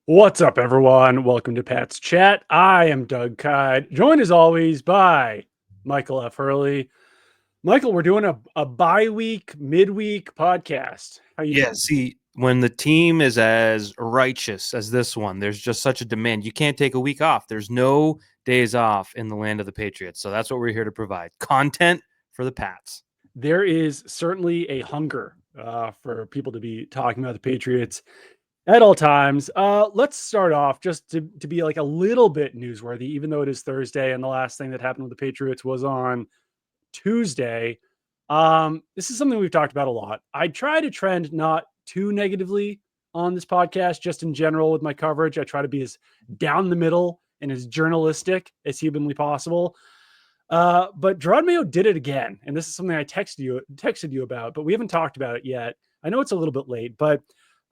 What's up, everyone? Welcome to Pat's Chat. I am Doug Kyed, joined as always by Michael F. Hurley. Michael, we're doing a bi-week, midweek podcast. How you Yeah, doing? see, when the team is as righteous as this one, there's just such a demand. You can't take a week off. There's no days off in the land of the Patriots. So that's what we're here to provide. Content for the Pats. There is certainly a hunger for people to be talking about the Patriots at all times. Let's start off just to be like a little bit newsworthy, even though it is Thursday and the last thing that happened with the Patriots was on Tuesday. This is something we've talked about a lot. I try to trend not too negatively on this podcast, just in general with my coverage. I try to be as down the middle and as journalistic as humanly possible. But Jerod Mayo did it again, and this is something I texted you about, but we haven't talked about it yet. I know it's a little bit late, but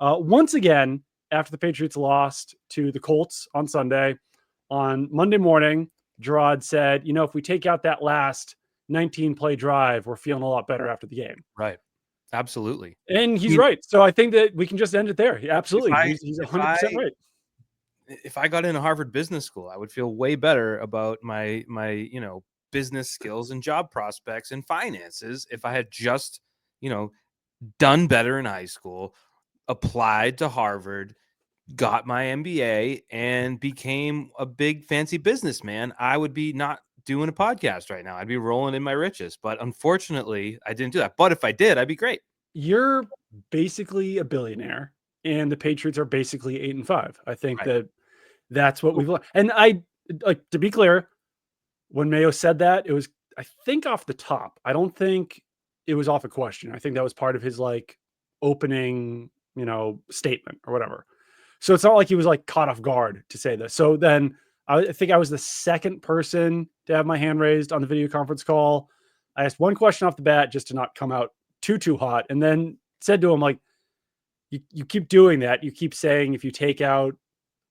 once again, after the Patriots lost to the Colts on Sunday, on Monday morning, Jerod said, if we take out that last 19 play drive, we're feeling a lot better after the game. Right. Absolutely. And I he's mean, right. So I think that we can just end it there. if Absolutely. I He's if I 100% right. if I got into Harvard Business School, I would feel way better about my business skills and job prospects and finances if I had just, you know, done better in high school, applied to Harvard, got my MBA, and became a big fancy businessman. I would be not doing a podcast right now. I'd be rolling in my riches. But unfortunately, I didn't do that. But if I did, I'd be great. You're basically a billionaire, and the Patriots are basically 8-5. I think Right. that that's what we've learned. And I like to be clear, when Mayo said that, it was, I think, off the top. I don't think it was off a question. I think that was part of his like opening, statement or whatever. So it's not like he was like caught off guard to say this. So then I think I was the second person to have my hand raised on the video conference call. I asked one question off the bat just to not come out too hot, and then said to him, like, you keep doing that. You keep saying if you take out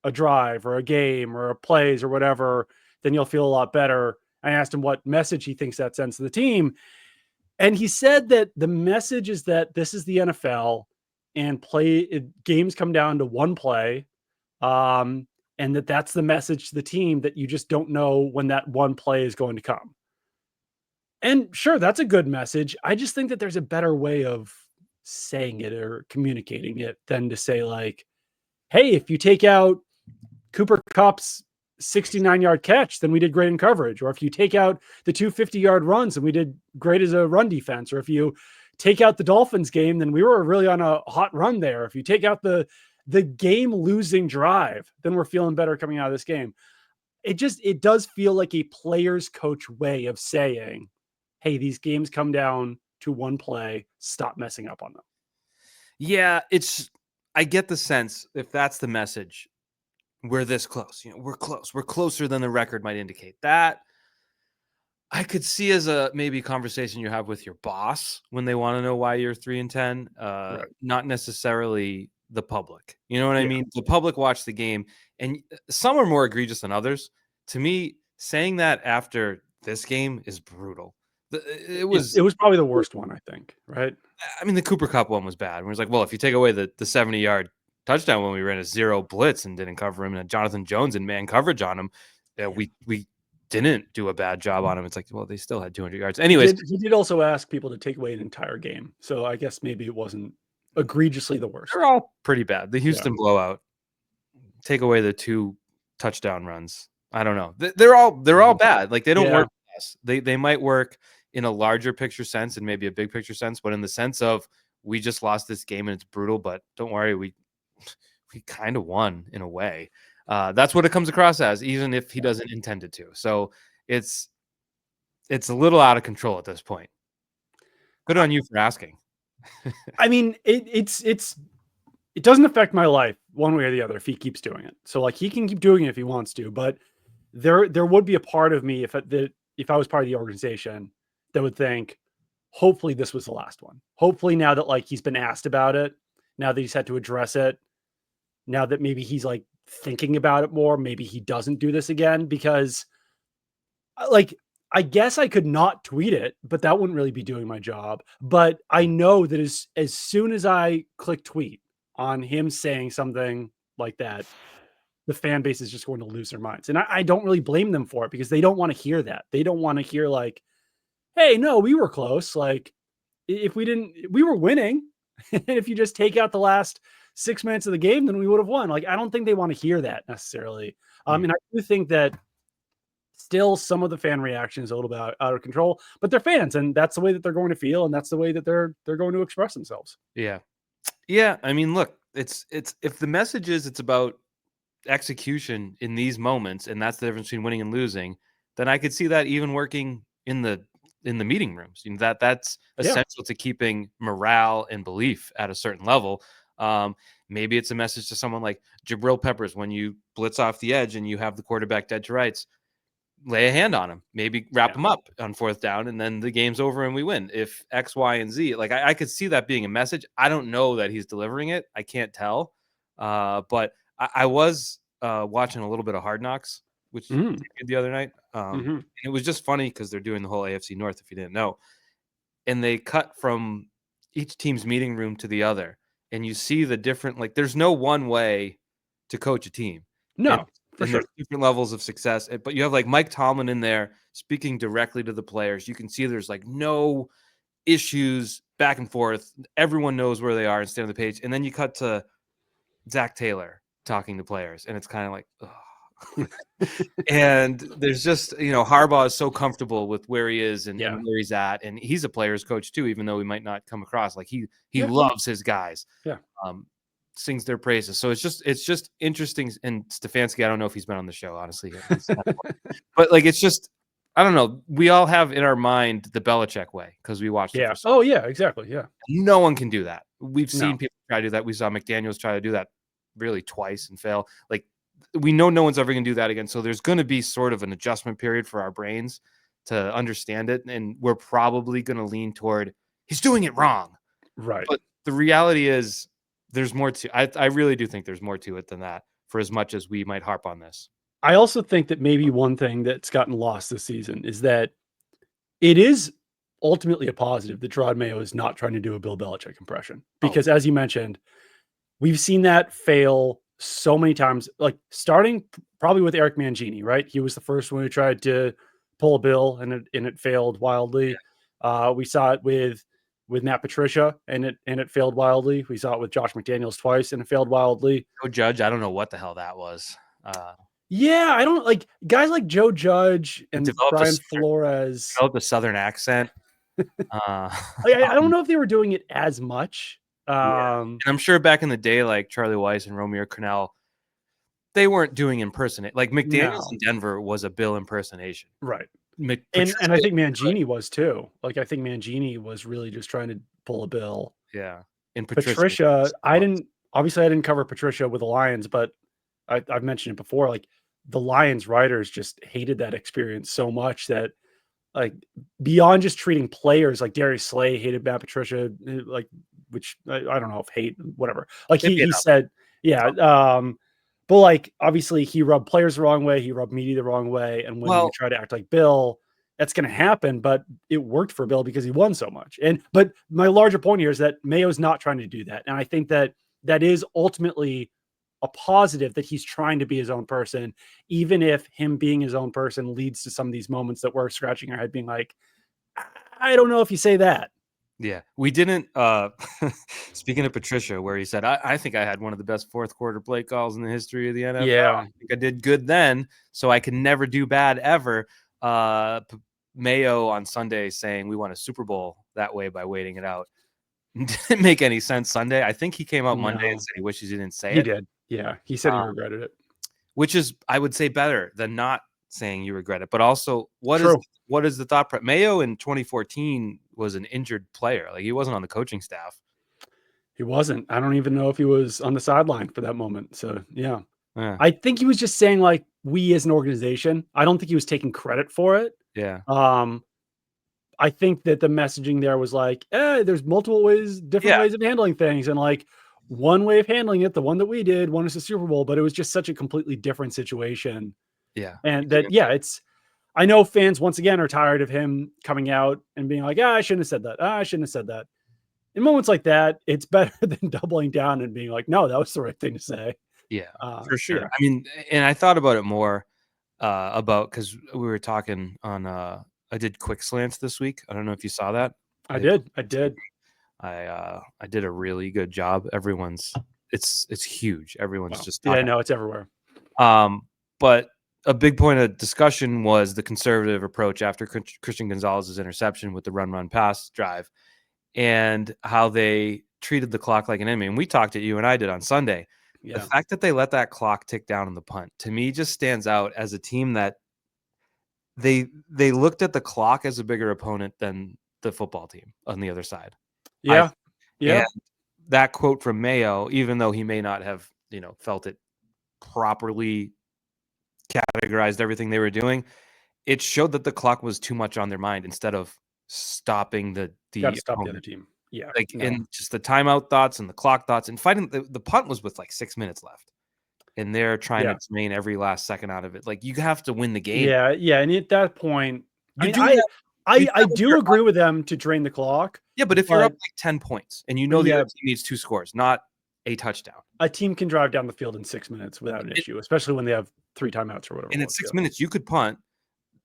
a drive or a game or a plays or whatever, then you'll feel a lot better. I asked him what message he thinks that sends to the team. And he said that the message is that this is the NFL and games come down to one play. And that's the message to the team, that you just don't know when that one play is going to come. And sure, that's a good message. I just think that there's a better way of saying it or communicating it than to say, like, hey, if you take out Cooper Kupp's 69-yard catch, then we did great in coverage. Or if you take out the 250-yard runs, then we did great as a run defense. Or if you take out the Dolphins game, then we were really on a hot run there. If you take out the game losing drive, then we're feeling better coming out of this game. It does feel like a player's coach way of saying, hey, these games come down to one play. Stop messing up on them. Yeah, I get the sense, if that's the message, we're this close. We're close. We're closer than the record might indicate. That I could see as a maybe conversation you have with your boss when they want to know why you're 3-10. Right. Not necessarily the public. You know what I Yeah. mean? The public watch the game, and some are more egregious than others. To me, saying that after this game is brutal. It was. It was probably the worst one, I think. Right. I mean, the Cooper Kupp one was bad. It was like, well, if you take away the 70-yard touchdown when we ran a zero blitz and didn't cover him, and Jonathan Jones in man coverage on him, we didn't do a bad job on him. It's like, well, they still had 200 yards. Anyways, He did also ask people to take away an entire game. So I guess maybe it wasn't egregiously the worst. they're all pretty bad. The Houston blowout, take away the 2 touchdown runs. I don't know. They're all bad. Like, they don't work for us. They might work in a larger picture sense and maybe a big picture sense, but in the sense of we just lost this game and it's brutal, but don't worry, we kind of won in a way. That's what it comes across as, even if he doesn't intend it to. So it's a little out of control at this point. Good on you for asking. I mean, it doesn't affect my life one way or the other if he keeps doing it. So like, he can keep doing it if he wants to, but there would be a part of me if I was part of the organization that would think, hopefully this was the last one. Hopefully, now that like he's been asked about it, now that he's had to address it, now that maybe he's like thinking about it more, maybe he doesn't do this again. Because like, I guess I could not tweet it, but that wouldn't really be doing my job. But I know that as soon as I click tweet on him saying something like that, the fan base is just going to lose their minds. And I don't really blame them for it because they don't want to hear that. They don't want to hear like, hey, no, we were close. Like if we were winning. And if you just take out the last 6 minutes of the game, then we would have won. Like, I don't think they want to hear that necessarily. And I do think that still some of the fan reaction is a little bit out of control, but they're fans and that's the way that they're going to feel. And that's the way that they're going to express themselves. Yeah. Yeah. I mean, look, it's if the message is it's about execution in these moments, and that's the difference between winning and losing, then I could see that even working in the meeting rooms. You know, that's essential to keeping morale and belief at a certain level. Maybe it's a message to someone like Jabril Peppers when you blitz off the edge and you have the quarterback dead to rights. Lay a hand on him, maybe wrap him up on 4th down, and then the game's over and we win. If X, Y, and Z, like I could see that being a message. I don't know that he's delivering it. I can't tell. But I was watching a little bit of Hard Knocks, which did the other night. And it was just funny because they're doing the whole AFC North, if you didn't know. And they cut from each team's meeting room to the other. And you see the different, like, there's no one way to coach a team. No. For sure. There's different levels of success, but you have like Mike Tomlin in there speaking directly to the players. You can see there's like no issues back and forth. Everyone knows where they are and stay on the page. And then you cut to Zach Taylor talking to players, and it's kind of like, and there's just, you know, Harbaugh is so comfortable with where he is and where he's at, and he's a player's coach too, even though he might not come across like he loves his guys. Sings their praises. So it's just interesting. And Stefanski, I don't know if he's been on the show, honestly, but like, it's just, I don't know. We all have in our mind the Belichick way because we watched it. Oh yeah, exactly. Yeah. No one can do that. We've seen people try to do that. We saw McDaniels try to do that really twice and fail. Like, we know no one's ever going to do that again. So there's going to be sort of an adjustment period for our brains to understand it. And we're probably going to lean toward he's doing it wrong. Right. But the reality is, there's more to I really do think there's more to it than that, for as much as we might harp on this. I also think that maybe one thing that's gotten lost this season is that it is ultimately a positive that Jerod Mayo is not trying to do a Bill Belichick impression. Because as you mentioned, we've seen that fail so many times, like starting probably with Eric Mangini, right? He was the first one who tried to pull a Bill and it failed wildly. We saw it with Matt Patricia and it failed wildly. We saw it with Josh McDaniels twice and it failed wildly. Joe Judge, I don't know what the hell that was. Yeah, I don't like guys like Joe Judge and Brian Flores. Developed a Southern accent. I don't know if they were doing it as much. And I'm sure back in the day, like Charlie Weiss and Romeo Crennel, they weren't doing impersonate. Like McDaniels in Denver was a Bill impersonation, right? And I think Mangini was too. Like I think Mangini was really just trying to pull a Bill. Yeah. And Patricia, I didn't cover Patricia with the Lions, but I've mentioned it before. Like the Lions writers just hated that experience so much that, like, beyond just treating players, like Darius Slay hated Matt Patricia, like, which I don't know if hate, whatever. Like he said, but like obviously he rubbed players the wrong way, he rubbed media the wrong way, and when you try to act like Bill, that's going to happen. But it worked for Bill because he won so much. But my larger point here is that Mayo's not trying to do that, and I think that is ultimately a positive that he's trying to be his own person, even if him being his own person leads to some of these moments that we're scratching our head, being like, I don't know if you say that. Yeah, we didn't. Speaking of Patricia, where he said, I think I had one of the best fourth quarter play calls in the history of the NFL. Yeah. I think I did good then, so I can never do bad ever. Mayo on Sunday saying we won a Super Bowl that way by waiting it out. Didn't make any sense Sunday. I think he came out Monday and said he wishes he didn't say it. He did. Yeah, he said he regretted it. Which is, I would say, better than not saying you regret it. But also, what is the thought? Mayo in 2014 was an injured player. Like, he wasn't on the coaching staff. He wasn't. I don't even know if he was on the sideline for that moment. So, yeah. I think he was just saying, like, we as an organization. I don't think he was taking credit for it. Yeah. I think that the messaging there was like, there's multiple ways, different ways of handling things. And like, one way of handling it, the one that we did, won us a Super Bowl, but it was just such a completely different situation. Yeah. And that, I know fans once again are tired of him coming out and being like, I shouldn't have said that. I shouldn't have said that. In moments like that, it's better than doubling down and being like, no, that was the right thing to say. Yeah, for sure. Yeah. I mean, and I thought about it more because we were talking on. I did quick slants this week. I don't know if you saw that. I did. I did a really good job. It's huge. Everyone's just yeah, talking. no, it's everywhere. But a big point of discussion was the conservative approach after Christian Gonzalez's interception with the run pass drive, and how they treated the clock like an enemy. And we talked you and I did on Sunday. Yeah. The fact that they let that clock tick down in the punt, to me, just stands out as a team that they looked at the clock as a bigger opponent than the football team on the other side. Yeah. And that quote from Mayo, even though he may not have, felt it properly categorized everything they were doing, it showed that the clock was too much on their mind instead of stopping the Got to stop the other team. Yeah. And just the timeout thoughts and the clock thoughts and fighting. The punt was with like 6 minutes left, and they're trying to drain every last second out of it. Like, you have to win the game. Yeah. Yeah. And at that point, I do agree with them to drain the clock. Yeah, but if you're up like 10 points and the other team needs 2 scores, not a touchdown. A team can drive down the field in 6 minutes without an issue, especially when they have 3 timeouts or whatever. And in 6 minutes, you could punt.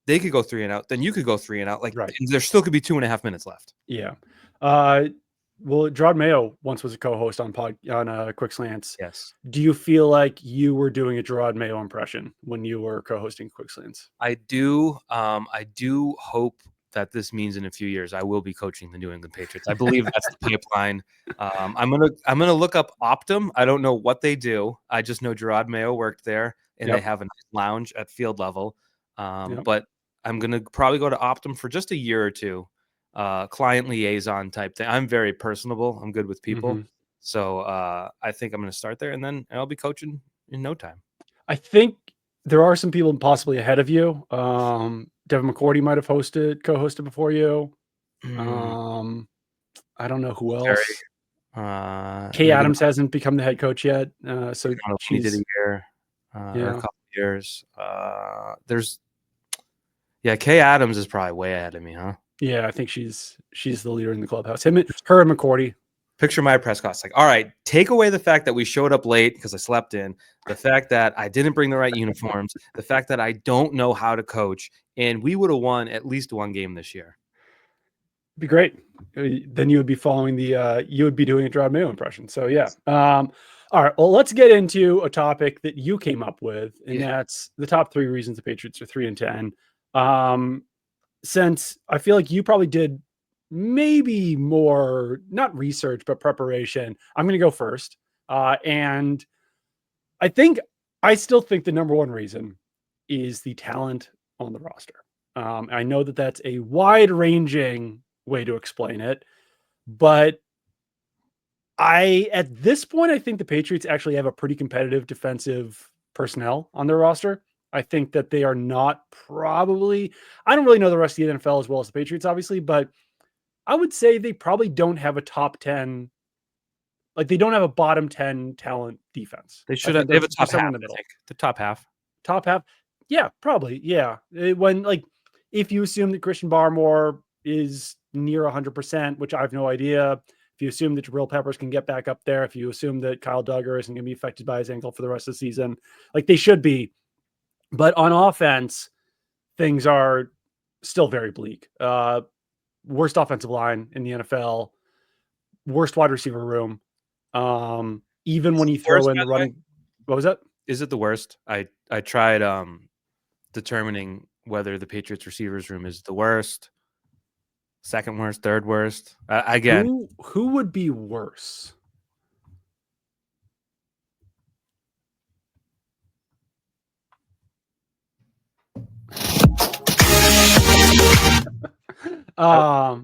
They could go 3 and out. Then you could go 3 and out. Like, right. And there still could be 2.5 minutes left. Yeah. Well, Jerod Mayo once was a co-host on Quick Slants. Yes. Do you feel like you were doing a Jerod Mayo impression when you were co-hosting Quick Slants? I do. I do hope that this means in a few years I will be coaching the New England Patriots. I believe that's the pipeline. I'm gonna look up Optum. I don't know what they do. I just know Jerod Mayo worked there, and they have a nice lounge at field level. But I'm gonna probably go to Optum for just a year or two. Client liaison type thing. I'm very personable. I'm good with people. Mm-hmm. So I think I'm going to start there, and then I'll be coaching in no time. I think there are some people possibly ahead of you. Devin McCourty might have co-hosted before you. I don't know who else. Kay Adams hasn't become the head coach yet. So she did a year, or a couple years. Kay Adams is probably way ahead of me, huh? Yeah, I think she's the leader in the clubhouse. Her and McCourty. Picture my press conference. Like, all right, take away the fact that we showed up late because I slept in, the fact that I didn't bring the right uniforms, the fact that I don't know how to coach, and we would have won at least one game this year. It'd be great. Then you would be following you would be doing a Jerod Mayo impression. So yeah. All right. Well, let's get into a topic that you came up with, and that's the top 3 reasons the Patriots are 3-10. Since I feel like you probably did maybe more, not research, but preparation, I'm going to go first. And I still think the number one reason is the talent on the roster. I know that that's a wide ranging way to explain it, but at this point, I think the Patriots actually have a pretty competitive defensive personnel on their roster. I think that they are not probably, I don't really know the rest of the NFL as well as the Patriots, obviously, but I would say they probably don't have a top 10. Like, they don't have a bottom 10 talent defense. They should have. They have a top half in the middle. The top half. Top half. Yeah, probably. Yeah. If you assume that Christian Barmore is near 100%, which I have no idea. If you assume that Jabril Peppers can get back up there, if you assume that Kyle Duggar isn't going to be affected by his ankle for the rest of the season, like they should be. But on offense, things are still very bleak. Worst offensive line in the NFL, worst wide receiver room. Even when you throw in the running, what was that? Is it the worst? I tried determining whether the Patriots receivers room is the worst, second worst, third worst. Again, who would be worse? I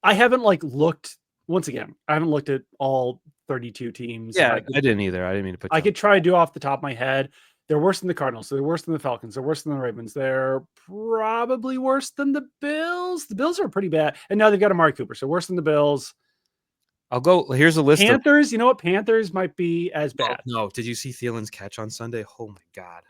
haven't looked once again. I haven't looked at all 32 teams. Yeah, I didn't either. I didn't mean to put. I could try to do off the top of my head. They're worse than the Cardinals. They're worse than the Falcons. They're worse than the Ravens. They're probably worse than the Bills. The Bills are pretty bad, and now they've got Amari Cooper, so worse than the Bills. I'll go. Here's a list. Panthers. You know what? Panthers might be as bad. No. Did you see Thielen's catch on Sunday? Oh my God.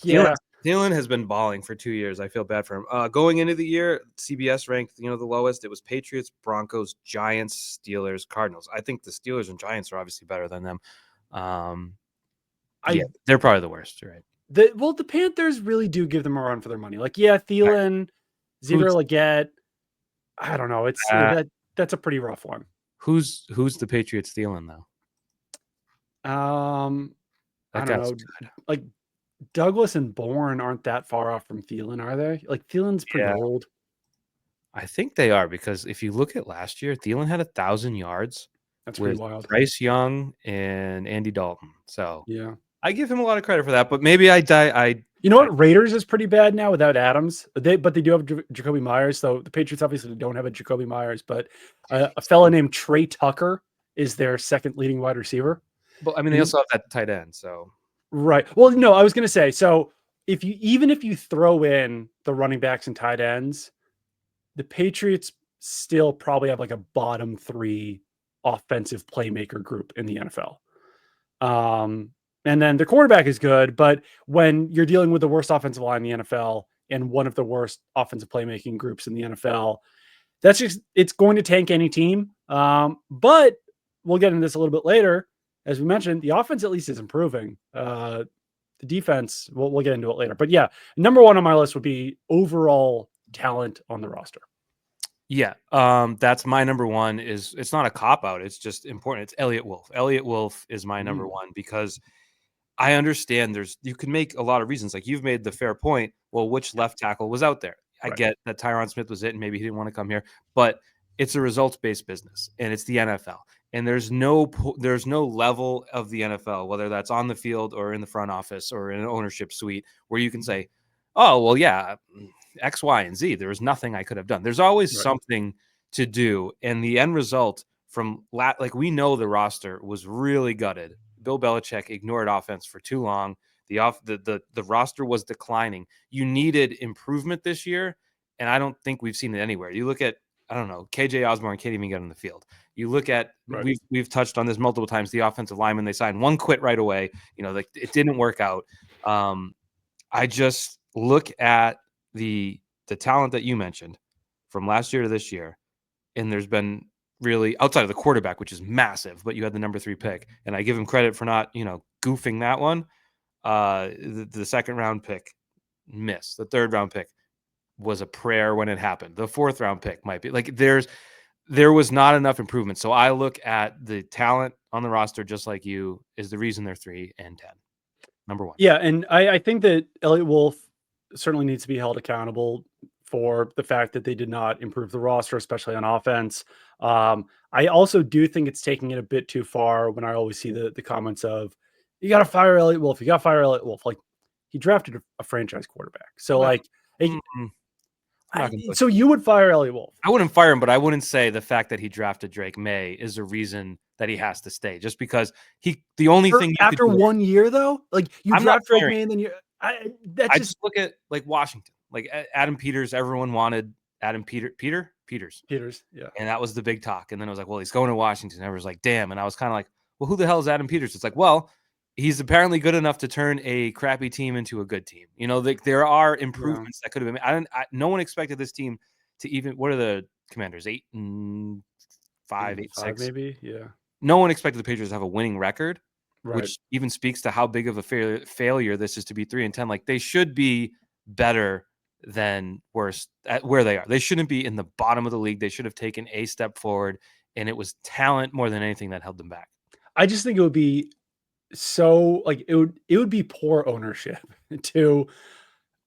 Yeah. Thielen has been balling for 2 years. I feel bad for him. Going into the year, CBS ranked, the lowest. It was Patriots, Broncos, Giants, Steelers, Cardinals. I think the Steelers and Giants are obviously better than them. Yeah, they're probably the worst, right? The Panthers really do give them a run for their money. Like, yeah, Thielen, Xavier Legette. I don't know. It's that's a pretty rough one. Who's the Patriots stealing though? I don't know. Good. Like Douglas and Bourne aren't that far off from Thielen, are they? Like Thielen's pretty old. I think they are, because if you look at last year, Thielen had 1,000 yards. That's pretty wild. Bryce Young and Andy Dalton. So yeah, I give him a lot of credit for that. But maybe you know what? Raiders is pretty bad now without Adams. But they do have Jacoby Myers. So the Patriots obviously don't have a Jacoby Myers, but a fella named Trey Tucker is their second leading wide receiver. But I mean, they also have that tight end. So right. Well, no, I was going to say, so if you throw in the running backs and tight ends, the Patriots still probably have like a bottom 3 offensive playmaker group in the NFL. And then the quarterback is good, but when you're dealing with the worst offensive line in the NFL and one of the worst offensive playmaking groups in the NFL, it's going to tank any team. But we'll get into this a little bit later. As we mentioned, the offense at least is improving. The defense, we'll get into it later. But yeah, number 1 on my list would be overall talent on the roster. Yeah, that's my number 1. It's not a cop-out. It's just important. It's Elliott Wolf. Elliott Wolf is my number 1 because I understand you can make a lot of reasons. Like you've made the fair point. Well, which left tackle was out there? I get that Tyron Smith was it, and maybe he didn't want to come here, but it's a results-based business, and it's the NFL. And there's no level of the NFL, whether that's on the field or in the front office or in an ownership suite, where you can say, oh, well, yeah, X, Y, and Z. There was nothing I could have done. There's always something to do. And the end result we know the roster was really gutted. Bill Belichick ignored offense for too long. The roster was declining. You needed improvement this year, and I don't think we've seen it anywhere. You look at, I don't know, KJ Osborne can't even get on the field. You look at, we've touched on this multiple times, the offensive lineman they signed, one quit right away. Like it didn't work out. I just look at the talent that you mentioned from last year to this year, and there's been really, outside of the quarterback, which is massive, but you had the number 3 pick, and I give him credit for not, goofing that one. The second round pick missed. The third round pick was a prayer when it happened. The 4th round pick might be like there was not enough improvement. So I look at the talent on the roster, just like you, is the reason they're 3 and 10. Number 1. Yeah, and I think that Elliott Wolf certainly needs to be held accountable for the fact that they did not improve the roster, especially on offense. I also do think it's taking it a bit too far when I always see the comments of, you got to fire Elliott Wolf. You got to fire Elliott Wolf. Like, he drafted a franchise quarterback. So, so you would fire Elliott Wolf? I wouldn't fire him, but I wouldn't say the fact that he drafted Drake May is a reason that he has to stay. Just because the only thing after 1 year though, like you draft Drake May and then I just look at like Washington, like Adam Peters. Everyone wanted Adam Peters, yeah, and that was the big talk. And then I was like, well, he's going to Washington. Everyone's like, damn. And I was kind of like, well, who the hell is Adam Peters? It's like, well, he's apparently good enough to turn a crappy team into a good team. There are improvements that could have been made. No one expected this team to even. What are the Commanders? 8-5, 8-6, maybe. Yeah. No one expected the Patriots to have a winning record, right. which even speaks to how big of a failure this is to be 3 and 10. Like they should be better than worse at where they are. They shouldn't be in the bottom of the league. They should have taken a step forward, and it was talent more than anything that held them back. I just think it would be so like it would be poor ownership to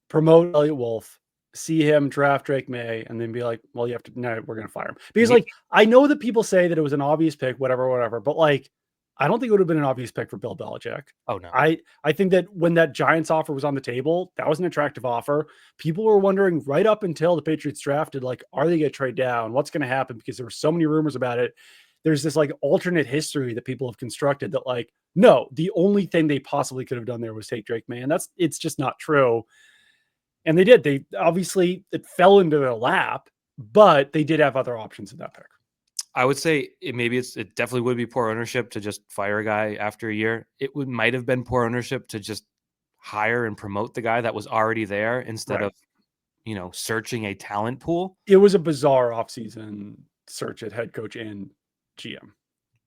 promote Elliott Wolf, see him draft Drake May, and then be like, well, we're going to fire him. Because like, I know that people say that it was an obvious pick, whatever, but like, I don't think it would have been an obvious pick for Bill Belichick. Oh no. I think that when that Giants offer was on the table, that was an attractive offer. People were wondering right up until the Patriots drafted, like, are they going to trade down? What's going to happen? Because there were so many rumors about it. There's this like alternate history that people have constructed that like, no, the only thing they possibly could have done there was take Drake May. And it's just not true. And they did. They obviously, it fell into their lap, but they did have other options in that pick. I would say it definitely would be poor ownership to just fire a guy after a year. It might have been poor ownership to just hire and promote the guy that was already there instead of, searching a talent pool. It was a bizarre offseason search at head coach and GM.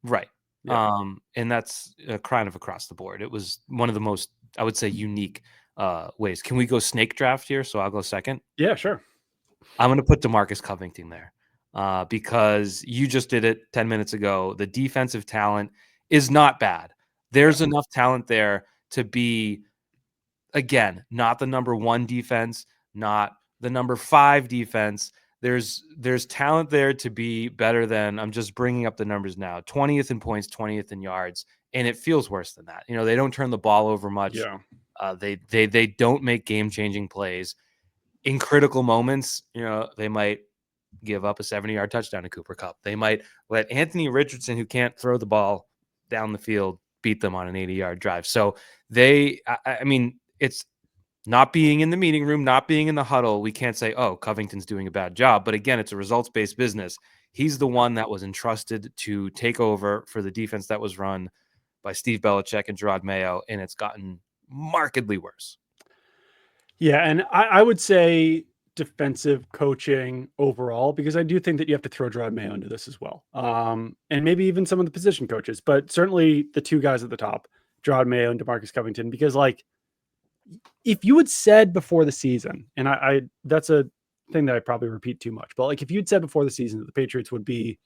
Right. And that's kind of across the board. It was one of the most, I would say, unique ways. Can we go snake draft here? So I'll go second. Yeah, sure. I'm going to put DeMarcus Covington there because you just did it 10 minutes ago. The defensive talent is not bad. There's enough talent there to be, again, not the number 1 defense, not the number 5 defense. There's talent there to be better than, I'm just bringing up the numbers now, 20th in points, 20th in yards, and it feels worse than that. They don't turn the ball over much. Yeah. They don't make game-changing plays. In critical moments, they might give up a 70-yard touchdown to Cooper Kupp. They might let Anthony Richardson, who can't throw the ball down the field, beat them on an 80-yard drive. So I mean, it's not being in the meeting room, not being in the huddle. We can't say, oh, Covington's doing a bad job. But again, it's a results-based business. He's the one that was entrusted to take over for the defense that was run by Steve Belichick and Jerod Mayo, and it's gotten markedly worse. Yeah, and I would say defensive coaching overall, because I do think that you have to throw Jerod Mayo into this as well. And maybe even some of the position coaches, but certainly the 2 guys at the top, Jerod Mayo and DeMarcus Covington, because if you had said before the season, and I that's a thing that I probably repeat too much, but if you'd said before the season that the Patriots would be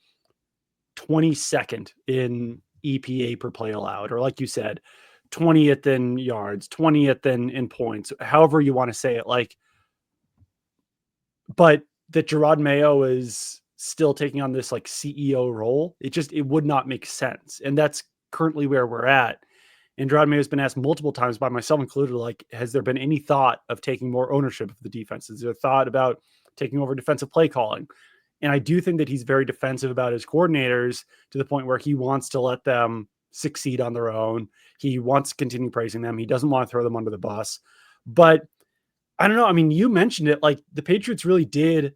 22nd in EPA per play allowed, or like you said, 20th in yards, 20th in points, however you want to say it, but that Jerod Mayo is still taking on this CEO role, it would not make sense. And that's currently where we're at. And Jerod Mayo has been asked multiple times, by myself included, has there been any thought of taking more ownership of the defense? Is there thought about taking over defensive play calling? And I do think that he's very defensive about his coordinators, to the point where he wants to let them succeed on their own. He wants to continue praising them. He doesn't want to throw them under the bus. But I don't know. I mean, you mentioned it, the Patriots really did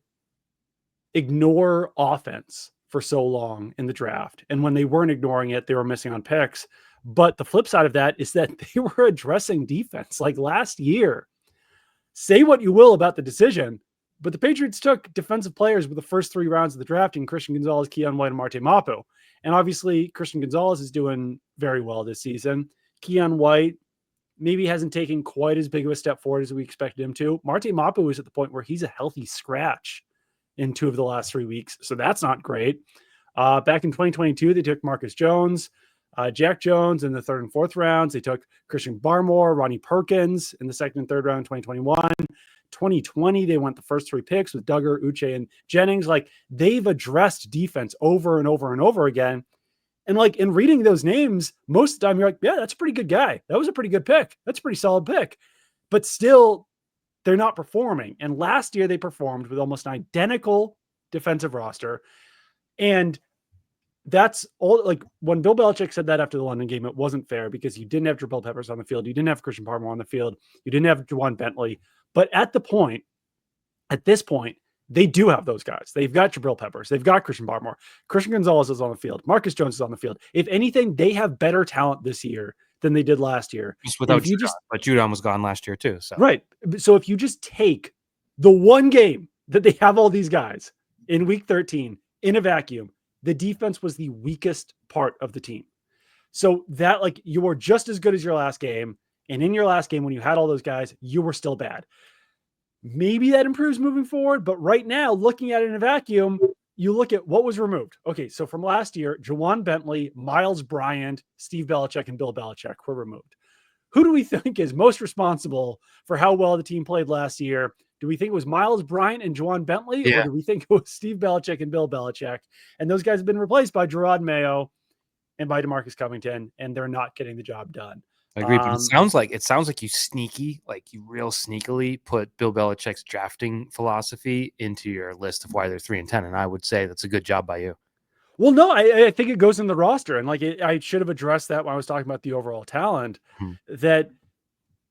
ignore offense for so long in the draft. And when they weren't ignoring it, they were missing on picks. But the flip side of that is that they were addressing defense. Last year, say what you will about the decision, but the Patriots took defensive players with the first 3 rounds of the draft in Christian Gonzalez, Kyed White, and Marte Mapu. And obviously, Christian Gonzalez is doing very well this season. Kyed White maybe hasn't taken quite as big of a step forward as we expected him to. Marte Mapu is at the point where he's a healthy scratch in 2 of the last 3 weeks, so that's not great. Back in 2022, they took Marcus Jones, Jack Jones in the 3rd and 4th rounds. They took Christian Barmore, Ronnie Perkins in the 2nd and 3rd round in 2021. 2020, they went the first 3 picks with Duggar, Uche, and Jennings. They've addressed defense over and over and over again. And in reading those names, most of the time you're yeah, that's a pretty good guy. That was a pretty good pick. That's a pretty solid pick. But still, they're not performing. And last year they performed with almost an identical defensive roster. And that's all. When Bill Belichick said that after the London game, it wasn't fair, because you didn't have Jabril Peppers on the field. You didn't have Christian Barmore on the field. You didn't have Juwan Bentley. But at this point, they do have those guys. They've got Jabril Peppers. They've got Christian Barmore. Christian Gonzalez is on the field. Marcus Jones is on the field. If anything, they have better talent this year than they did last year. Just without Judon, but Judon was gone last year too. So. Right. So if you just take the one game that they have all these guys in week 13 in a vacuum, the defense was the weakest part of the team. So that you were just as good as your last game. And in your last game, when you had all those guys, you were still bad. Maybe that improves moving forward. But right now, looking at it in a vacuum, you look at what was removed. Okay, so from last year, Juwan Bentley, Miles Bryant, Steve Belichick, and Bill Belichick were removed. Who do we think is most responsible for how well the team played last year? Do we think it was Miles Bryant and Juwan Bentley? Yeah. Or do we think it was Steve Belichick and Bill Belichick? And those guys have been replaced by Jerod Mayo and by DeMarcus Covington, and they're not getting the job done. I agree. But it sounds like you real sneakily put Bill Belichick's drafting philosophy into your list of why they're 3-10. And I would say that's a good job by you. Well, no, I think it goes in the roster. And I should have addressed that when I was talking about the overall talent, that,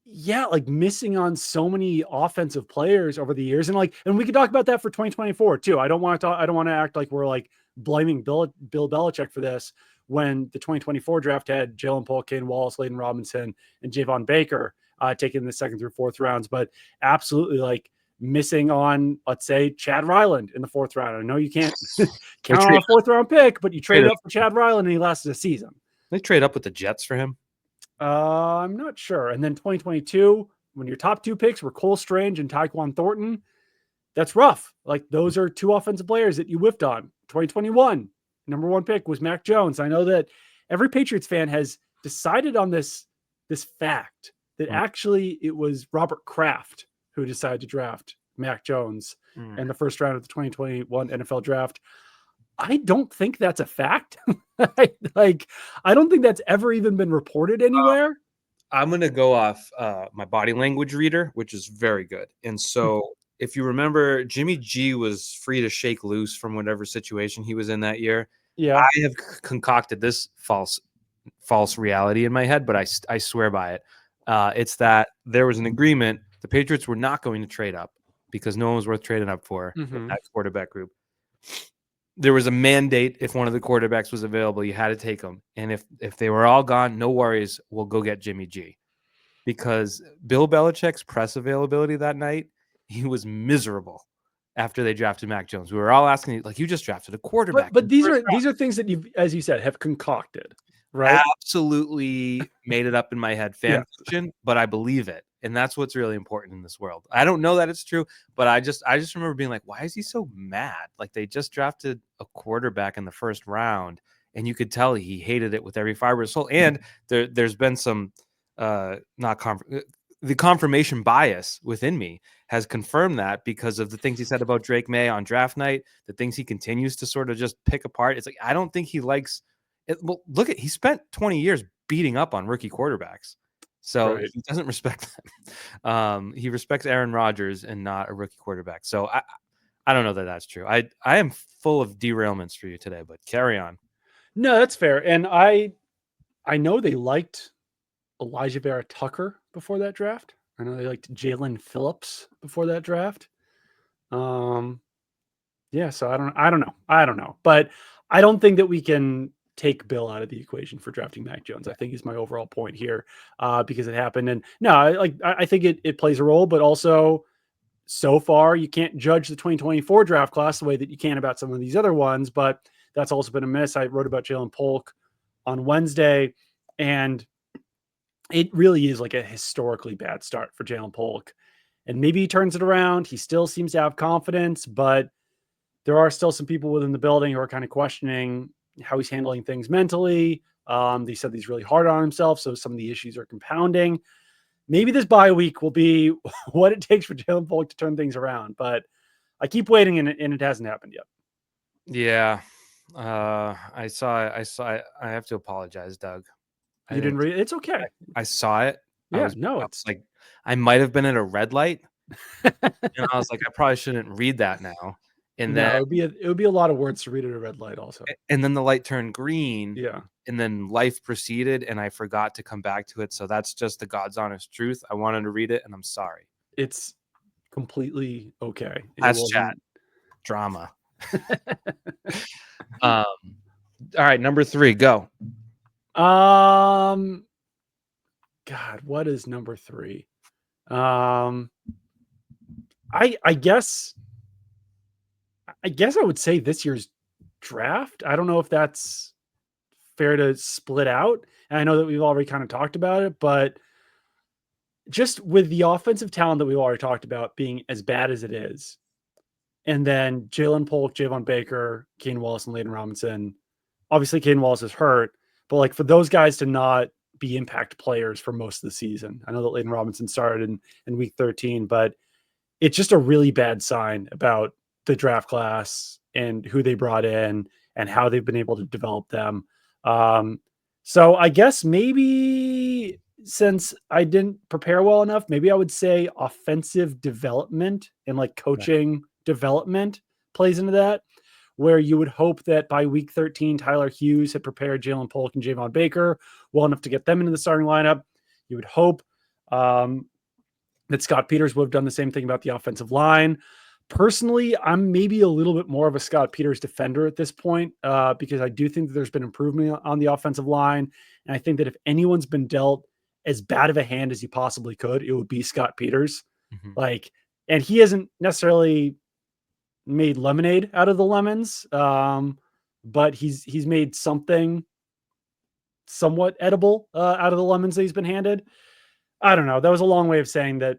yeah, missing on so many offensive players over the years. And we could talk about that for 2024 too. I don't want to act like we're blaming Bill Belichick for this, when the 2024 draft had Jalen Polk, Wallace, Layden Robinson, and Javon Baker taken in the 2nd through 4th rounds. But absolutely, missing on, let's say, Chad Ryland in the 4th round. I know you can't count on a 4th round pick, but you traded up for Chad Ryland and he lasted a season. They trade up with the Jets for him? I'm not sure. And then 2022, when your top 2 picks were Cole Strange and Tyquan Thornton, that's rough. Like, those are 2 offensive players that you whiffed on. 2021, number 1 pick was Mac Jones. I know that every Patriots fan has decided on this fact that actually it was Robert Kraft who decided to draft Mac Jones in the 1st round of the 2021 NFL draft. I don't think that's a fact. I don't think that's ever even been reported anywhere. I'm going to go off my body language reader, which is very good. And so if you remember, Jimmy G was free to shake loose from whatever situation he was in that year. Yeah. I have concocted this false reality in my head, but I swear by it. It's that there was an agreement. The Patriots were not going to trade up because no one was worth trading up for in that quarterback group. There was a mandate. If one of the quarterbacks was available, you had to take them. And if they were all gone, no worries. We'll go get Jimmy G. Because Bill Belichick's press availability that night, he was miserable after they drafted Mac Jones. We were all asking, like, you just drafted a quarterback. But these are things that you, as you said, have concocted, right? Absolutely made it up in my head, fan fiction, but I believe it. And that's what's really important in this world. I don't know that it's true, but I just remember being like, why is he so mad? Like, they just drafted a quarterback in the 1st round, and you could tell he hated it with every fiber of his soul. And there's been some the confirmation bias within me has confirmed that because of the things he said about Drake May on draft night, the things he continues to sort of just pick apart. It's like, I don't think he likes it. Well, he spent 20 years beating up on rookie quarterbacks. So he doesn't respect them. He respects Aaron Rodgers and not a rookie quarterback. So I don't know that that's true. I am full of derailments for you today, but carry on. No, that's fair. And I know they liked Elijah Vera Tucker before that draft. I know they liked Jalen Phillips before that draft. Yeah, so I don't know. But I don't think that we can take Bill out of the equation for drafting Mac Jones. I think is my overall point here, because it happened. And no, I think it plays a role, but also so far you can't judge the 2024 draft class the way that you can about some of these other ones, but that's also been a miss. I wrote about Jalen Polk on Wednesday, and it really is like a historically bad start for Jalen Polk. And maybe he turns it around. He still seems to have confidence, but there are still some people within the building who are kind of questioning how he's handling things mentally. They said he's really hard on himself, so some of the issues are compounding. Maybe this bye week will be what it takes for Jalen Polk to turn things around, but I keep waiting, and it hasn't happened yet. Yeah, I saw it. I have to apologize, Doug. You didn't read it? It's okay. I saw it. Yeah, it's like I might have been at a red light, and I was like, I probably shouldn't read that now. And then it would be a lot of words to read at a red light also. And then the light turned green. Yeah. And then life proceeded, and I forgot to come back to it. So that's just the God's honest truth. I wanted to read it, and I'm sorry. It's completely okay. That's chat. Drama. All right, number 3, go. God, what is number 3? I guess I would say this year's draft. I don't know if that's fair to split out. And I know that we've already kind of talked about it, but just with the offensive talent that we've already talked about being as bad as it is, and then Jalen Polk, Javon Baker, Kane Wallace, and Layden Robinson. Obviously, Kane Wallace is hurt, but like for those guys to not be impact players for most of the season. I know that Layden Robinson started in week 13, but it's just a really bad sign about the draft class and who they brought in and how they've been able to develop them. So I guess maybe since I didn't prepare well enough, maybe I would say offensive development and like coaching development plays into that, where you would hope that by week 13, Tyler Hughes had prepared Jalen Polk and Javon Baker well enough to get them into the starting lineup. You would hope that Scott Peters would have done the same thing about the offensive line. Personally, I'm maybe a little bit more of a Scott Peters defender at this point, because I do think that there's been improvement on the offensive line. And I think that if anyone's been dealt as bad of a hand as he possibly could, it would be Scott Peters. Mm-hmm. Like, and he hasn't necessarily made lemonade out of the lemons, but he's made something somewhat edible out of the lemons that he's been handed. I don't know. That was a long way of saying that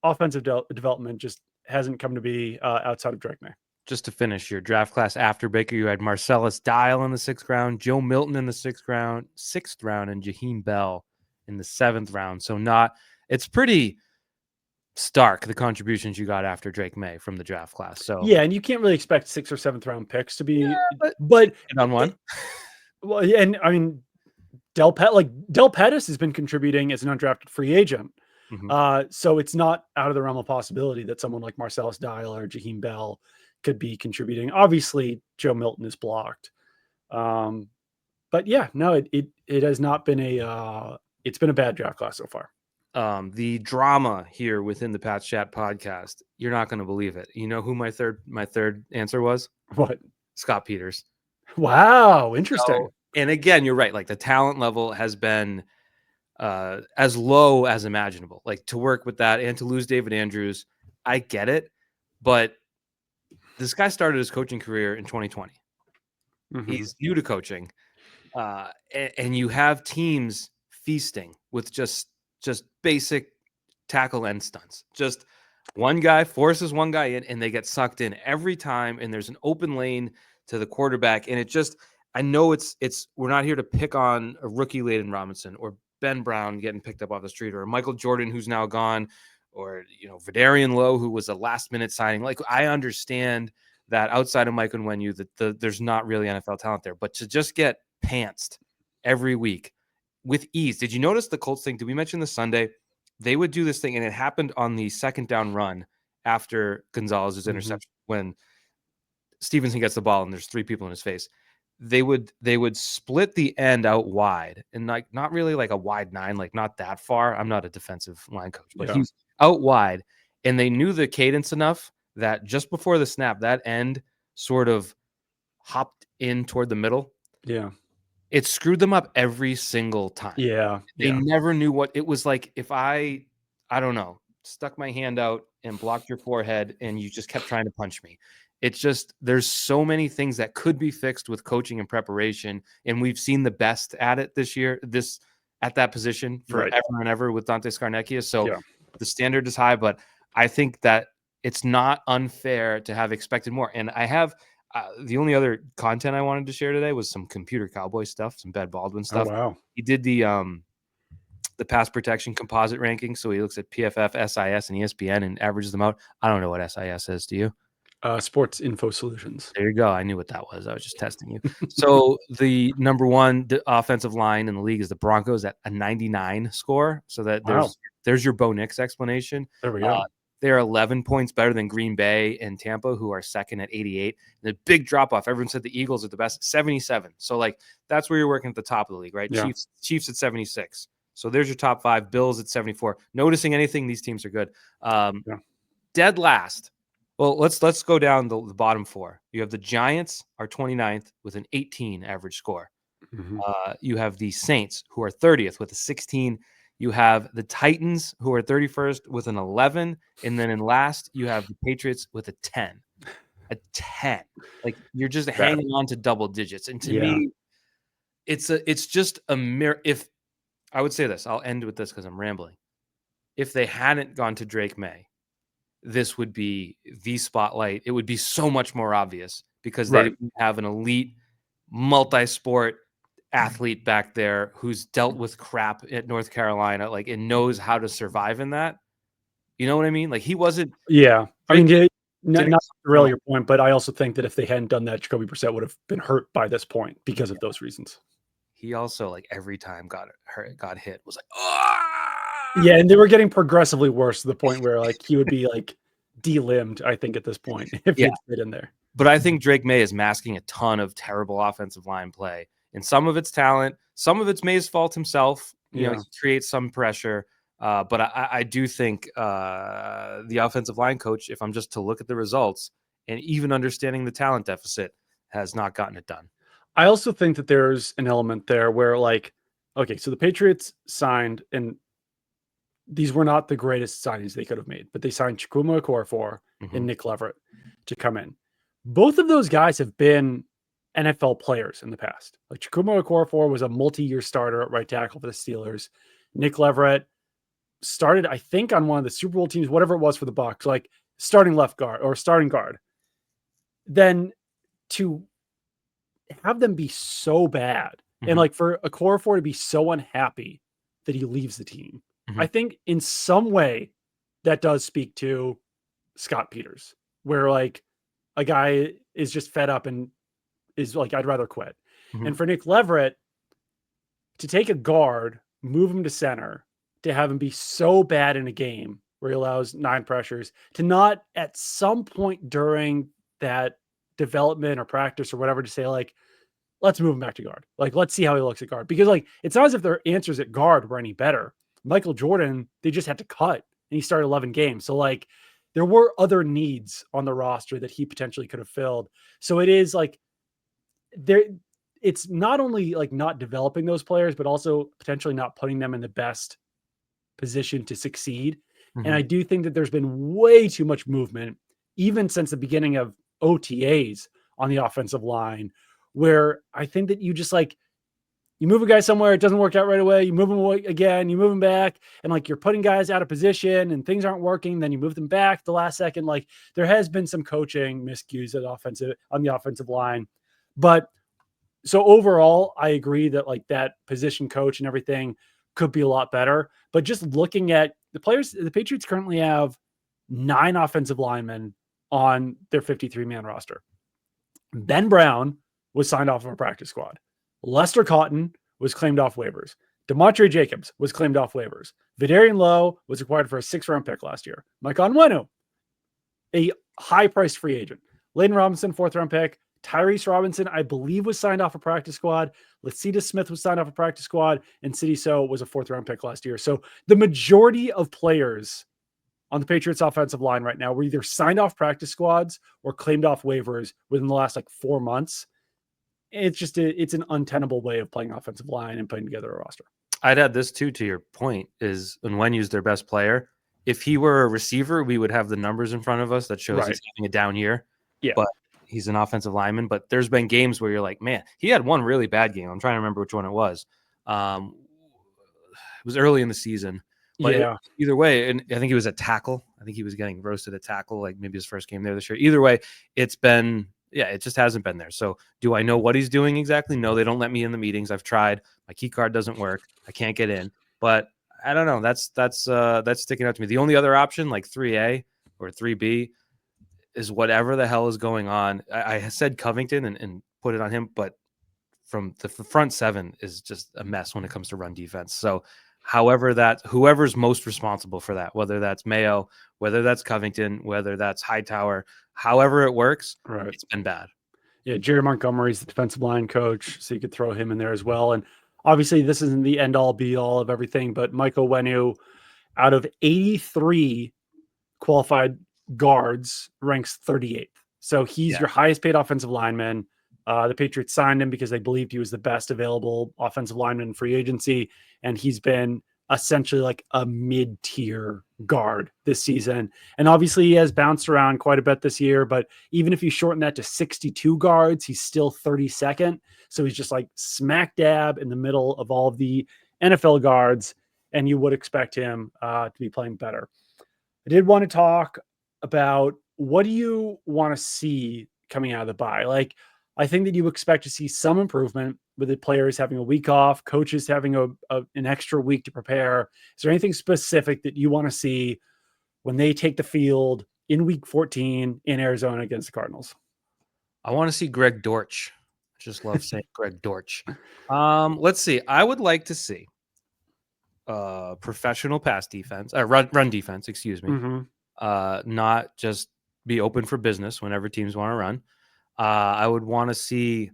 offensive development just hasn't come to be outside of Drake May. Just to finish your draft class after Baker, you had Marcellus Dial in the 6th round, Joe Milton in the 6th round, and Jaheim Bell in the 7th round. So it's pretty stark, the contributions you got after Drake May from the draft class. So yeah, and you can't really expect 6th or 7th round picks to be, but on one. Well, and I mean, Del Pettis has been contributing as an undrafted free agent. So it's not out of the realm of possibility that someone like Marcellus Dial or Jaheim Bell could be contributing. Obviously, Joe Milton is blocked. But yeah, no, it has not been it's been a bad draft class so far. The drama here within the Pat's Chat podcast, you're not going to believe it. You know who my third answer was? What? Scott Peters. Wow, interesting. So, and again, you're right. Like the talent level has been as low as imaginable. Like to work with that and to lose David Andrews, I get it. But this guy started his coaching career in 2020. He's new to coaching. And you have teams feasting with just basic tackle end stunts. Just one guy forces one guy in and they get sucked in every time. And there's an open lane to the quarterback. And I know we're not here to pick on a rookie Layden Robinson or Ben Brown getting picked up off the street or Michael Jordan, who's now gone, or, Vidarian Lowe, who was a last minute signing. Like I understand that outside of Mike Onwenu, that there's not really NFL talent there, but to just get pantsed every week with ease. Did you notice the Colts thing? Did we mention this Sunday? They would do this thing, and it happened on the second down run after Gonzalez's interception when Stevenson gets the ball and there's 3 people in his face. They would split the end out wide, and not really like a wide 9, like not that far. I'm not a defensive line coach, but he's out wide, and they knew the cadence enough that just before the snap, that end sort of hopped in toward the middle. Yeah. It screwed them up every single time. Yeah. They never knew what it was like. If I don't know, stuck my hand out and blocked your forehead and you just kept trying to punch me. It's just, there's so many things that could be fixed with coaching and preparation. And we've seen the best at it this year, at that position forever and ever with Dante Scarnecchia. So the standard is high, but I think that it's not unfair to have expected more. And I have, the only other content I wanted to share today was some Computer Cowboy stuff, some Ben Baldwin stuff. Oh, wow. He did the pass protection composite ranking. So he looks at PFF, SIS, and ESPN and averages them out. I don't know what SIS is. Do you? Sports Info Solutions. There you go. I knew what that was. I was just testing you. So the number one offensive line in the league is the Broncos at a 99 score. So that there's your Bo Nix explanation. There we go. They're 11 points better than Green Bay and Tampa, who are second at 88. The big drop off. Everyone said the Eagles are the best, 77. So like that's where you're working at the top of the league, right? Yeah. Chiefs at 76. So there's your top 5. Bills at 74. Noticing anything, these teams are good. Dead last. Well, let's go down the bottom 4. You have the Giants are 29th with an 18 average score. You have the Saints, who are 30th with a 16. You have the Titans, who are 31st with an 11. And then in last, you have the Patriots with a 10. A 10. Like you're just hanging on to double digits. And to me, it's just a mirror. If I would say this, I'll end with this because I'm rambling. If they hadn't gone to Drake May, this would be the spotlight. It would be so much more obvious because they didn't have an elite multi-sport athlete back there who's dealt with crap at North Carolina, like, and knows how to survive in that. You know what I mean? Like he wasn't. Yeah. I mean, not to derail your point, but I also think that if they hadn't done that, Jacoby Brissett would have been hurt by this point because of those reasons. He also, like, every time got hit was like, oh! Yeah, and they were getting progressively worse to the point where like he would be like delimbed, I think, at this point if he fit in there. But I think Drake May is masking a ton of terrible offensive line play. And some of it's talent, some of it's May's fault himself. You know, he creates some pressure. But I do think the offensive line coach, if I'm just to look at the results and even understanding the talent deficit, has not gotten it done. I also think that there's an element there where, like, okay, so the Patriots signed, and these were not the greatest signings they could have made, but they signed Chukwuma Okorafor and Nick Leverett to come in. Both of those guys have been NFL players in the past. Like Chukwuma Okorafor was a multi-year starter at right tackle for the Steelers. Nick Leverett started, I think, on one of the Super Bowl teams, whatever it was for the Bucs, like starting left guard or starting guard. Then to have them be so bad and like for Okorafor to be so unhappy that he leaves the team, I think in some way that does speak to Scott Peters, where like a guy is just fed up and is like, I'd rather quit. And for Nick Leverett to take a guard, move him to center, to have him be so bad in a game where he allows 9 pressures, to not at some point during that development or practice or whatever to say like, let's move him back to guard. Like, let's see how he looks at guard. Because like, it's not as if their answers at guard were any better. Michael Jordan, they just had to cut and he started 11 games. So like there were other needs on the roster that he potentially could have filled. So it is like it's not only like not developing those players, but also potentially not putting them in the best position to succeed. And I do think that there's been way too much movement, even since the beginning of OTAs on the offensive line, where I think that you just like, you move a guy somewhere, it doesn't work out right away. You move him away again, you move him back, and like you're putting guys out of position and things aren't working. Then you move them back at the last second. Like there has been some coaching miscues on the offensive line. But so overall, I agree that like that position coach and everything could be a lot better. But just looking at the players, the Patriots currently have 9 offensive linemen on their 53-man roster. Ben Brown was signed off of a practice squad. Lester Cotton was claimed off waivers. DeMontre Jacobs was claimed off waivers. Vidarian Lowe was acquired for a 6th-round pick last year. Mike Onwenu, a high-priced free agent. Layden Robinson, 4th-round pick. Tyrese Robinson, I believe, was signed off a practice squad. Lasita Smith was signed off a practice squad. And Sidy Sow was a 4th-round pick last year. So the majority of players on the Patriots offensive line right now were either signed off practice squads or claimed off waivers within the last like 4 months. It's just it's an untenable way of playing offensive line and putting together a roster. I'd add this too, to your point, is Onwenu's their best player. If he were a receiver, we would have the numbers in front of us that shows he's having a down year. Yeah. But he's an offensive lineman. But there's been games where you're like, man, he had one really bad game. I'm trying to remember which one it was. It was early in the season. But either way, and I think he was at tackle. I think he was getting roasted at tackle, like maybe his first game there this year. Either way, it's been, it just hasn't been there. So do I know what he's doing exactly? No, they don't let me in the meetings. I've tried. My key card doesn't work. I can't get in. But I don't know. That's sticking out to me. The only other option, like 3A or 3B, is whatever the hell is going on. I said Covington and put it on him, but from the front 7 is just a mess when it comes to run defense. So whoever's most responsible for that, whether that's Mayo, whether that's Covington, whether that's Hightower, however it works, it's been bad. Yeah, Jerry Montgomery's the defensive line coach, so you could throw him in there as well. And obviously, this isn't the end-all, be-all of everything, but Michael Onwenu, out of 83 qualified guards, ranks 38th. So he's your highest-paid offensive lineman. The Patriots signed him because they believed he was the best available offensive lineman in free agency, and he's been essentially like a mid-tier guard this season. And obviously he has bounced around quite a bit this year, but even if you shorten that to 62 guards, he's still 32nd. So he's just like smack dab in the middle of all of the NFL guards, and you would expect him to be playing better. I did want to talk about, what do you want to see coming out of the bye? Like, I think that you expect to see some improvement with the players having a week off, coaches having an extra week to prepare. Is there anything specific that you want to see when they take the field in week 14 in Arizona against the Cardinals? I want to see Greg Dortch. I just love saying Greg Dortch. Let's see. I would like to see professional pass defense, run defense, excuse me. Not just be open for business whenever teams want to run. I would want to see,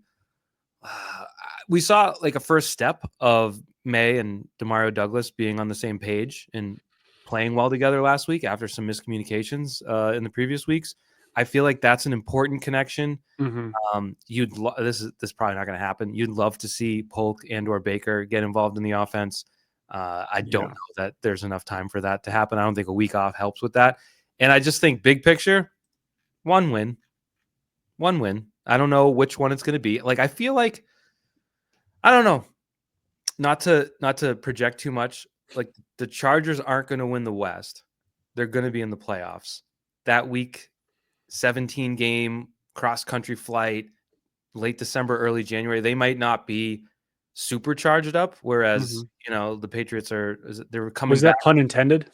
we saw like a first step of May and Demario Douglas being on the same page and playing well together last week after some miscommunications in the previous weeks. I feel like that's an important connection. This is probably not going to happen. You'd love to see Polk and or Baker get involved in the offense. I don't know that there's enough time for that to happen. I don't think a week off helps with that. And I just think big picture, one win. I don't know which one it's going to be. Like, I feel like, I don't know, not to project too much. Like, the Chargers aren't going to win the West. They're going to be in the playoffs. That week 17 game cross country flight, late December, early January, they might not be super charged up. Whereas, the Patriots they were coming. Was that pun intended?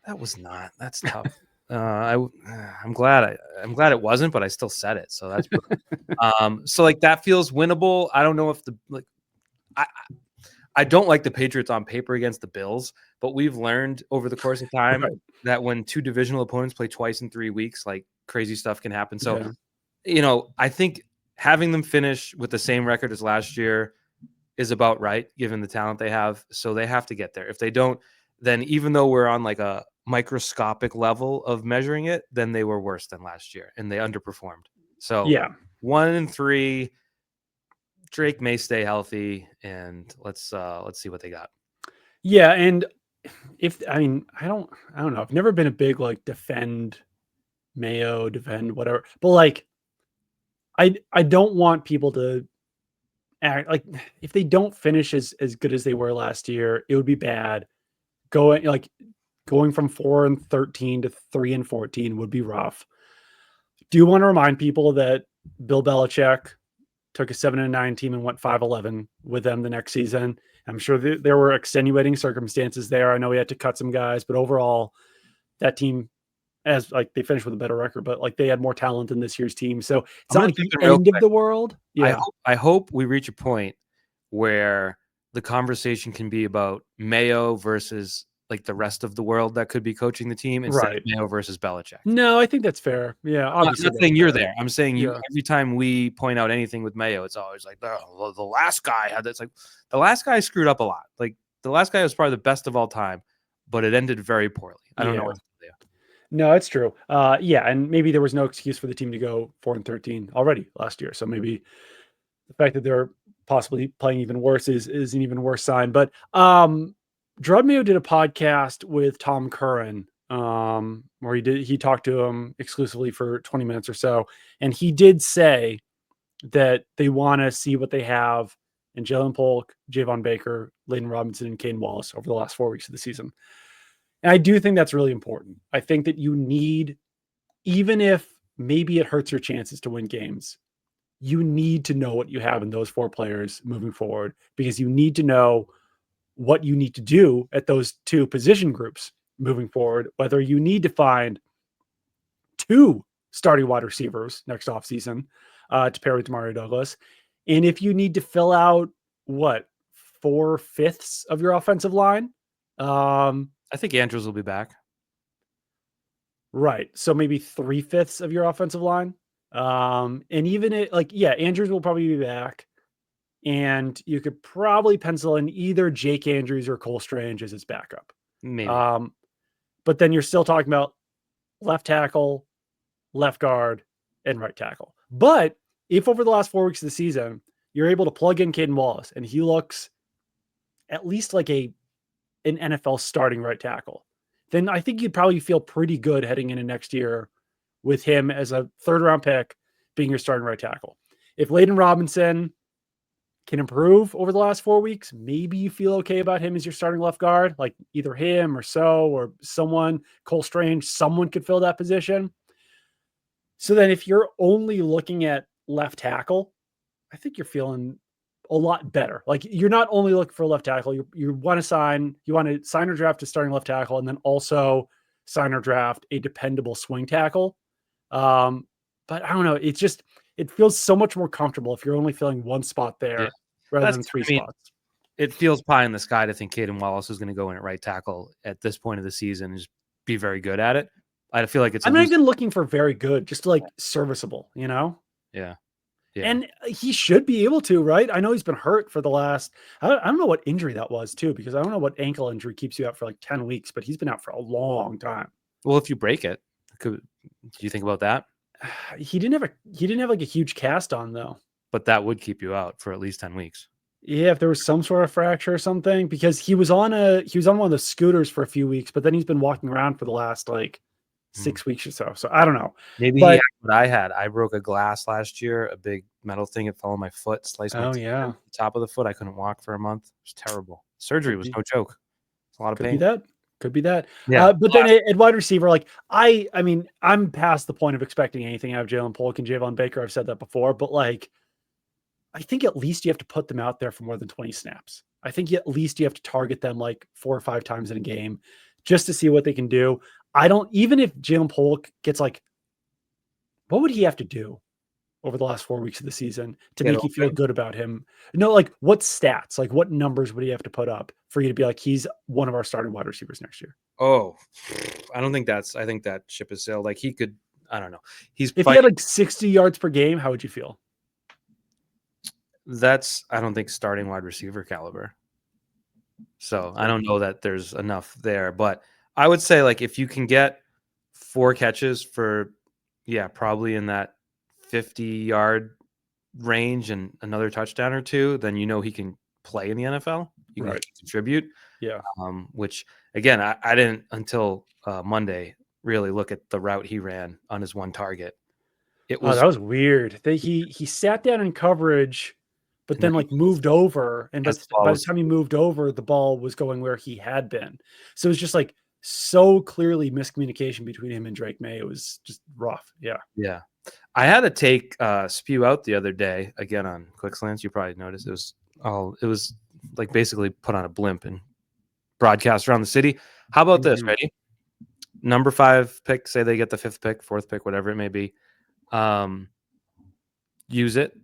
That was not. That's tough. I'm glad it wasn't, but I still said it. So that's so like that feels winnable. I don't know if I don't like the Patriots on paper against the Bills, but we've learned over the course of time that when two divisional opponents play twice in 3 weeks, like crazy stuff can happen. So, I think having them finish with the same record as last year is about right, given the talent they have. So they have to get there. If they don't, then even though we're on like a microscopic level of measuring it, then they were worse than last year and they underperformed. So 1-3, Drake may stay healthy, and let's see what they got. Yeah, and I don't know. I've never been a big like defend Mayo, defend whatever, but like I don't want people to act like if they don't finish as good as they were last year, it would be bad. Going from 4-13 to 3-14 would be rough. Do you want to remind people that Bill Belichick took a 7-9 team and went 5-11 with them the next season? I'm sure there were extenuating circumstances there. I know he had to cut some guys, but overall, that team, as like they finished with a better record, but like they had more talent than this year's team. So it's not like the end of the world. Yeah, I hope we reach a point where the conversation can be about Mayo versus like the rest of the world that could be coaching the team instead of Mayo versus Belichick. No, I think that's fair. Yeah, obviously. I'm not saying you're there. I'm saying every time we point out anything with Mayo, it's always like the last guy had. It's like the last guy screwed up a lot. Like the last guy was probably the best of all time, but it ended very poorly. I don't know what to do. No, it's true. And maybe there was no excuse for the team to go 4-13 already last year. So maybe the fact that they're possibly playing even worse is an even worse sign. But Jerod Mayo did a podcast with Tom Curran, where he talked to him exclusively for 20 minutes or so. And he did say that they want to see what they have in Jalen Polk, Javon Baker, Layden Robinson, and Kane Wallace over the last 4 weeks of the season. And I do think that's really important. I think that you need, even if maybe it hurts your chances to win games, you need to know what you have in those 4 players moving forward, because you need to know what you need to do at those 2 position groups moving forward, whether you need to find 2 starting wide receivers next offseason to pair with Demario Douglas. And if you need to fill out 4/5 of your offensive line. I think Andrews will be back. Right. So maybe 3/5 of your offensive line. And even Andrews will probably be back. And you could probably pencil in either Jake Andrews or Cole Strange as his backup. Maybe. But then you're still talking about left tackle, left guard, and right tackle. But if over the last 4 weeks of the season, you're able to plug in Caden Wallace and he looks at least like an NFL starting right tackle, then I think you'd probably feel pretty good heading into next year with him as a 3rd-round pick being your starting right tackle. If Layden Robinson can improve over the last 4 weeks, maybe you feel okay about him as your starting left guard, like either him or someone, Cole Strange, someone could fill that position. So then if you're only looking at left tackle, I think you're feeling a lot better. Like you're not only looking for a left tackle, you want to sign or draft a starting left tackle, and then also sign or draft a dependable swing tackle. But I don't know. It feels so much more comfortable if you're only filling 1 spot there rather than 3 spots. It feels pie in the sky to think Caden Wallace is going to go in at right tackle at this point of the season and just be very good at it. I feel like I'm not even looking for very good, just like serviceable, Yeah. And he should be able to, right? I know he's been hurt for the last, I don't know what injury that was too, because I don't know what ankle injury keeps you out for like 10 weeks, but he's been out for a long time. Well, if you break it, do you think about that? He didn't have like a huge cast on though. But that would keep you out for at least 10 weeks. Yeah, if there was some sort of fracture or something, because he was on one of the scooters for a few weeks, but then he's been walking around for the last like Hmm. 6 weeks or so. So I don't know. Maybe he had But what I had. I broke a glass last year, a big metal thing. It fell on my foot, sliced my oh tendon, yeah, the top of the foot. I couldn't walk for a month. It was terrible. Surgery could was be no joke. It's a lot of could be pain. that. Could be that. Yeah. But then at wide receiver, like I mean, I'm past the point of expecting anything out of Jalen Polk and Javon Baker. I've said that before, but like I think at least you have to put them out there for more than 20 snaps. I think at least you have to target them like 4 or 5 times in a game just to see what they can do. I don't, even if Jalen Polk gets like, what would he have to do over the last 4 weeks of the season to Get make you feel open. good about him? No, like what stats, like what numbers would he have to put up for you to be like, he's one of our starting wide receivers next year? Oh, I don't think that's. I think that ship has sailed. Like he could. I don't know. He's If he had fighting. like 60 yards per game, how would you feel? That's. I don't think starting wide receiver caliber. So I don't know that there's enough there, but I would say like if you can get 4 catches for, yeah, probably in that 50-yard range and another touchdown or two, then you know he can play in the NFL. You can Right. contribute. Yeah. Which again, I didn't until Monday really look at the route he ran on his one target. It Oh, was, that was weird. He sat down in coverage, but and then then like moved over, and as but the ball by the was, time he moved over, the ball was going where he had been. So it was just like so clearly miscommunication between him and Drake May. It was just rough. Yeah. yeah. I had a take spew out the other day again on Quick Slants. You probably noticed it was like basically put on a blimp and broadcast around the city. How about this? Mhm. Ready? Number 5 pick, say they get the 5th pick, 4th pick, whatever it may be. Use it.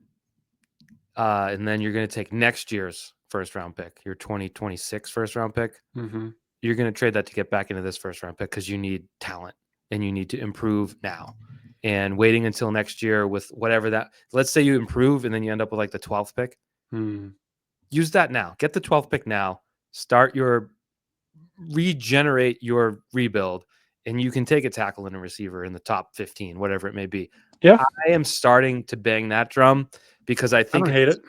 And then you're going to take next year's first round pick, your 2026 first round pick. Mhm. You're going to trade that to get back into this first round pick because you need talent and you need to improve now. And waiting until next year with whatever that, let's say you improve and then you end up with like the 12th pick. Mm. Use that now. Get the 12th pick now. Start your regenerate your rebuild, and you can take a tackle and a receiver in the top 15, whatever it may be. Yeah, I am starting to bang that drum because I I think don't hate it.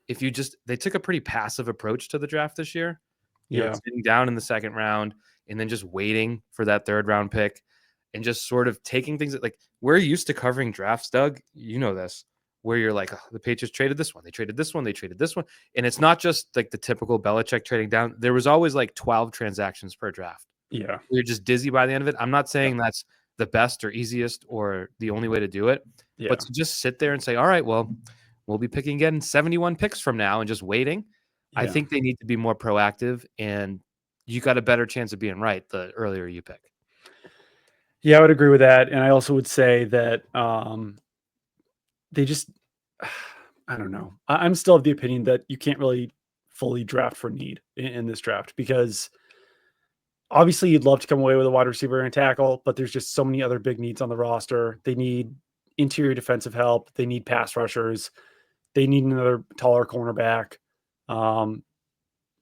if you just they took a pretty passive approach to the draft this year. Yeah. Sitting down in the second round and then just waiting for that third round pick and just sort of taking things that, like, we're used to covering drafts, Doug. You know this, where you're like, oh, the Patriots traded this one, they traded this one, they traded this one. And it's not just like the typical Belichick trading down. There was always like 12 transactions per draft. Yeah. You're just dizzy by the end of it. I'm not Yeah. saying that's the best or easiest or the only way to do it, Yeah. but to just sit there and say, all right, well, we'll be picking again 71 picks from now and just waiting. I Yeah. think they need to be more proactive, and you got a better chance of being right the earlier you pick. Yeah, I would agree with that. And I also would say that they just I don't know. I'm still of the opinion that you can't really fully draft for need in this draft because obviously you'd love to come away with a wide receiver and a tackle, but there's just so many other big needs on the roster. They need interior defensive help. They need pass rushers. They need another taller cornerback. Um,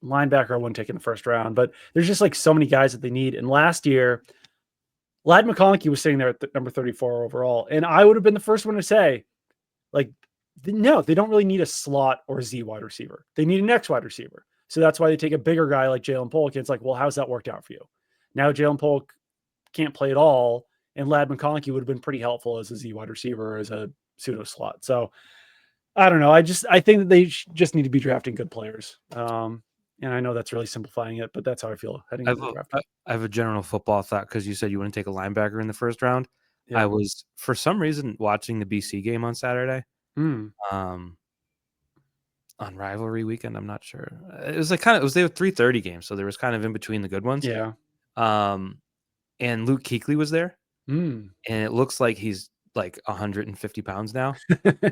Linebacker I wouldn't take in the first round, but there's just like so many guys that they need. And last year, Ladd McConkey was sitting there at the number 34 overall, and I would have been the first one to say, like, no, they don't really need a slot or a Z wide receiver. They need an X wide receiver. So that's why they take a bigger guy like Jalen Polk. And it's like, well, how's that worked out for you? Now Jalen Polk can't play at all, and Ladd McConkey would have been pretty helpful as a Z wide receiver or as a pseudo slot. So I don't know. I think that they just need to be drafting good players. And I know that's really simplifying it, but that's how I feel heading I into have the a, draft. I have a general football thought because you said you wouldn't take a linebacker in the first round. I Yeah. was, for some reason, watching the BC game on Saturday. Mm, Um, on rivalry weekend, I'm not sure. It was like it was they were 3:30 games, so there was kind of in between the good ones. yeah. Um, and Luke Kuechly was there, Mm. and it looks like he's like 150 pounds now.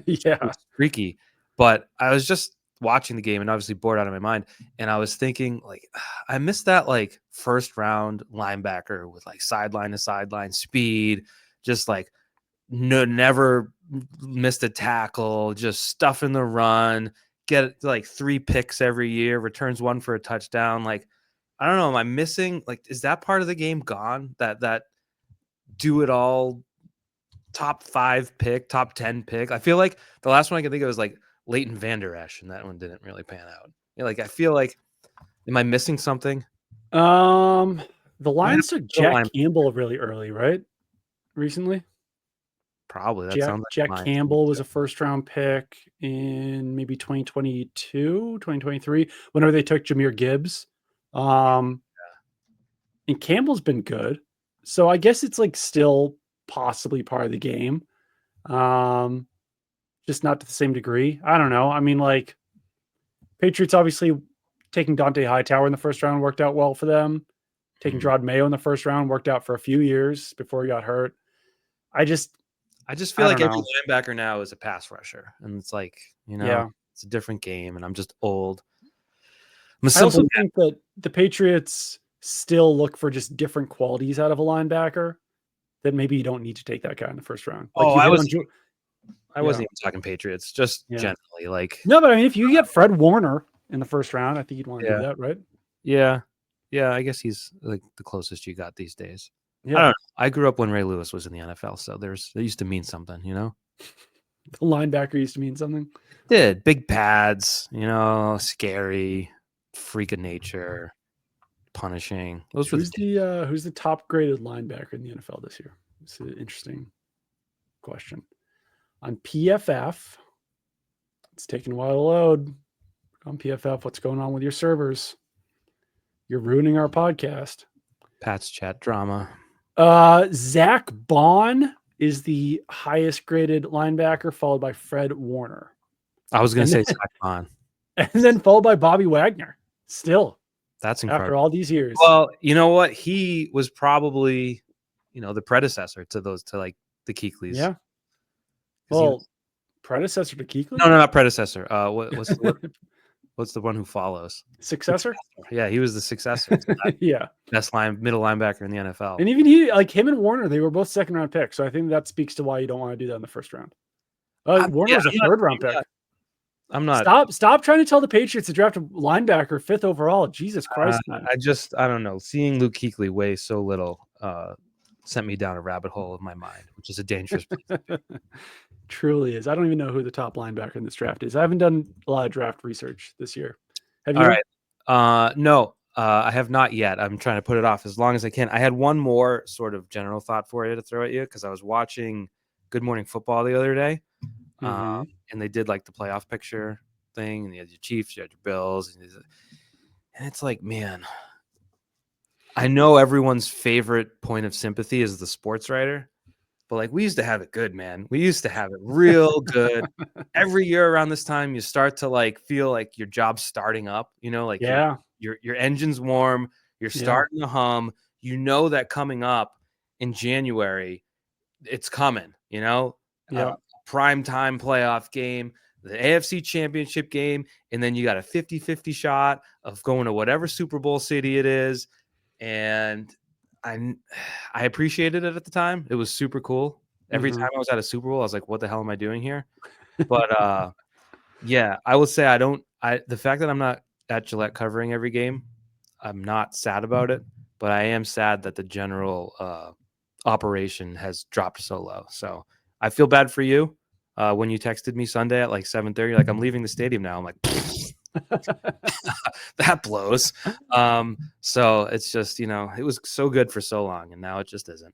Yeah. It's freaky. But I was just watching the game and obviously bored out of my mind. And I was thinking, like, I missed that like first round linebacker with like sideline to sideline speed, just like never missed a tackle, just stuffing the run, get like 3 picks every year, returns one for a touchdown. Like, I don't know. Am I missing? Like, is that part of the game gone? That do it all top 5 pick, top 10 pick. I feel like the last one I can think of is like Leighton Vander Esch, and that one didn't really pan out. Like, I feel like, am I missing something? The Lions took Jack Campbell really early, right? Recently? Probably. That sounds like Jack Campbell was a first-round pick in maybe 2022, 2023, whenever they took Jahmyr Gibbs. And Campbell's been good. So I guess it's like still possibly part of the game. Just not to the same degree. I don't know. I mean, like, Patriots obviously taking Dante Hightower in the first round worked out well for them. Taking Jerod Mayo in the first round worked out for a few years before he got hurt. I just feel like every linebacker now is a pass rusher, and it's like, it's a different game, and I'm just old. I also think that the Patriots still look for just different qualities out of a linebacker that maybe you don't need to take that guy in the first round. Like I wasn't even talking Patriots, just generally. Like, no, but I mean, if you get Fred Warner in the first round, I think you'd want to do that, right? Yeah. I guess he's like the closest you got these days. Yeah. I don't know. I grew up when Ray Lewis was in the NFL, so that used to mean something, The linebacker used to mean something. It did. Big pads, scary, freak of nature, punishing. Who's the top graded linebacker in the NFL this year? It's an interesting question. On PFF, it's taking a while to load. On PFF, what's going on with your servers? You're ruining our podcast. Pat's chat drama. Zach Bond is the highest graded linebacker, followed by Fred Warner. I was going to say Zach Bond. And then followed by Bobby Wagner. Still. That's incredible. After all these years. Well, you know what? He was probably, the predecessor to like the Kuechly's. Yeah. Well, predecessor to Kuechly? No, not predecessor. What's the one who follows? Successor? Yeah, he was the successor. Yeah. Best middle linebacker in the NFL. And even he, like him and Warner, they were both second round picks. So I think that speaks to why you don't want to do that in the first round. Warner was a third round pick. I'm not. Stop trying to tell the Patriots to draft a linebacker 5th overall. Jesus Christ, man. I don't know. Seeing Luke Kuechly weigh so little sent me down a rabbit hole of my mind, which is a dangerous place. Truly is. I don't even know who the top linebacker in this draft is. I haven't done a lot of draft research this year. Have you? All right. No, I have not yet. I'm trying to put it off as long as I can. I had one more sort of general thought for you to throw at you because I was watching Good Morning Football the other day, and they did like the playoff picture thing, and you had your Chiefs, you had your Bills, and it's like, man, I know everyone's favorite point of sympathy is the sports writer. But like we used to have it good, man. We used to have it real good. Every year around this time, you start to like feel like your job's starting up. Like your engine's warm. You're starting to hum. You know that coming up in January, it's coming. Prime time playoff game, the AFC Championship game, and then you got a 50-50 shot of going to whatever Super Bowl city it is, and I appreciated it at the time. It was super cool. Every time I was at a Super Bowl, I was like, what the hell am I doing here? But yeah, I will say the fact that I'm not at Gillette covering every game, I'm not sad about it, but I am sad that the general operation has dropped so low. So I feel bad for you. When you texted me Sunday at like 7:30, like I'm leaving the stadium now. I'm like, that blows. So it's just, it was so good for so long and now it just isn't.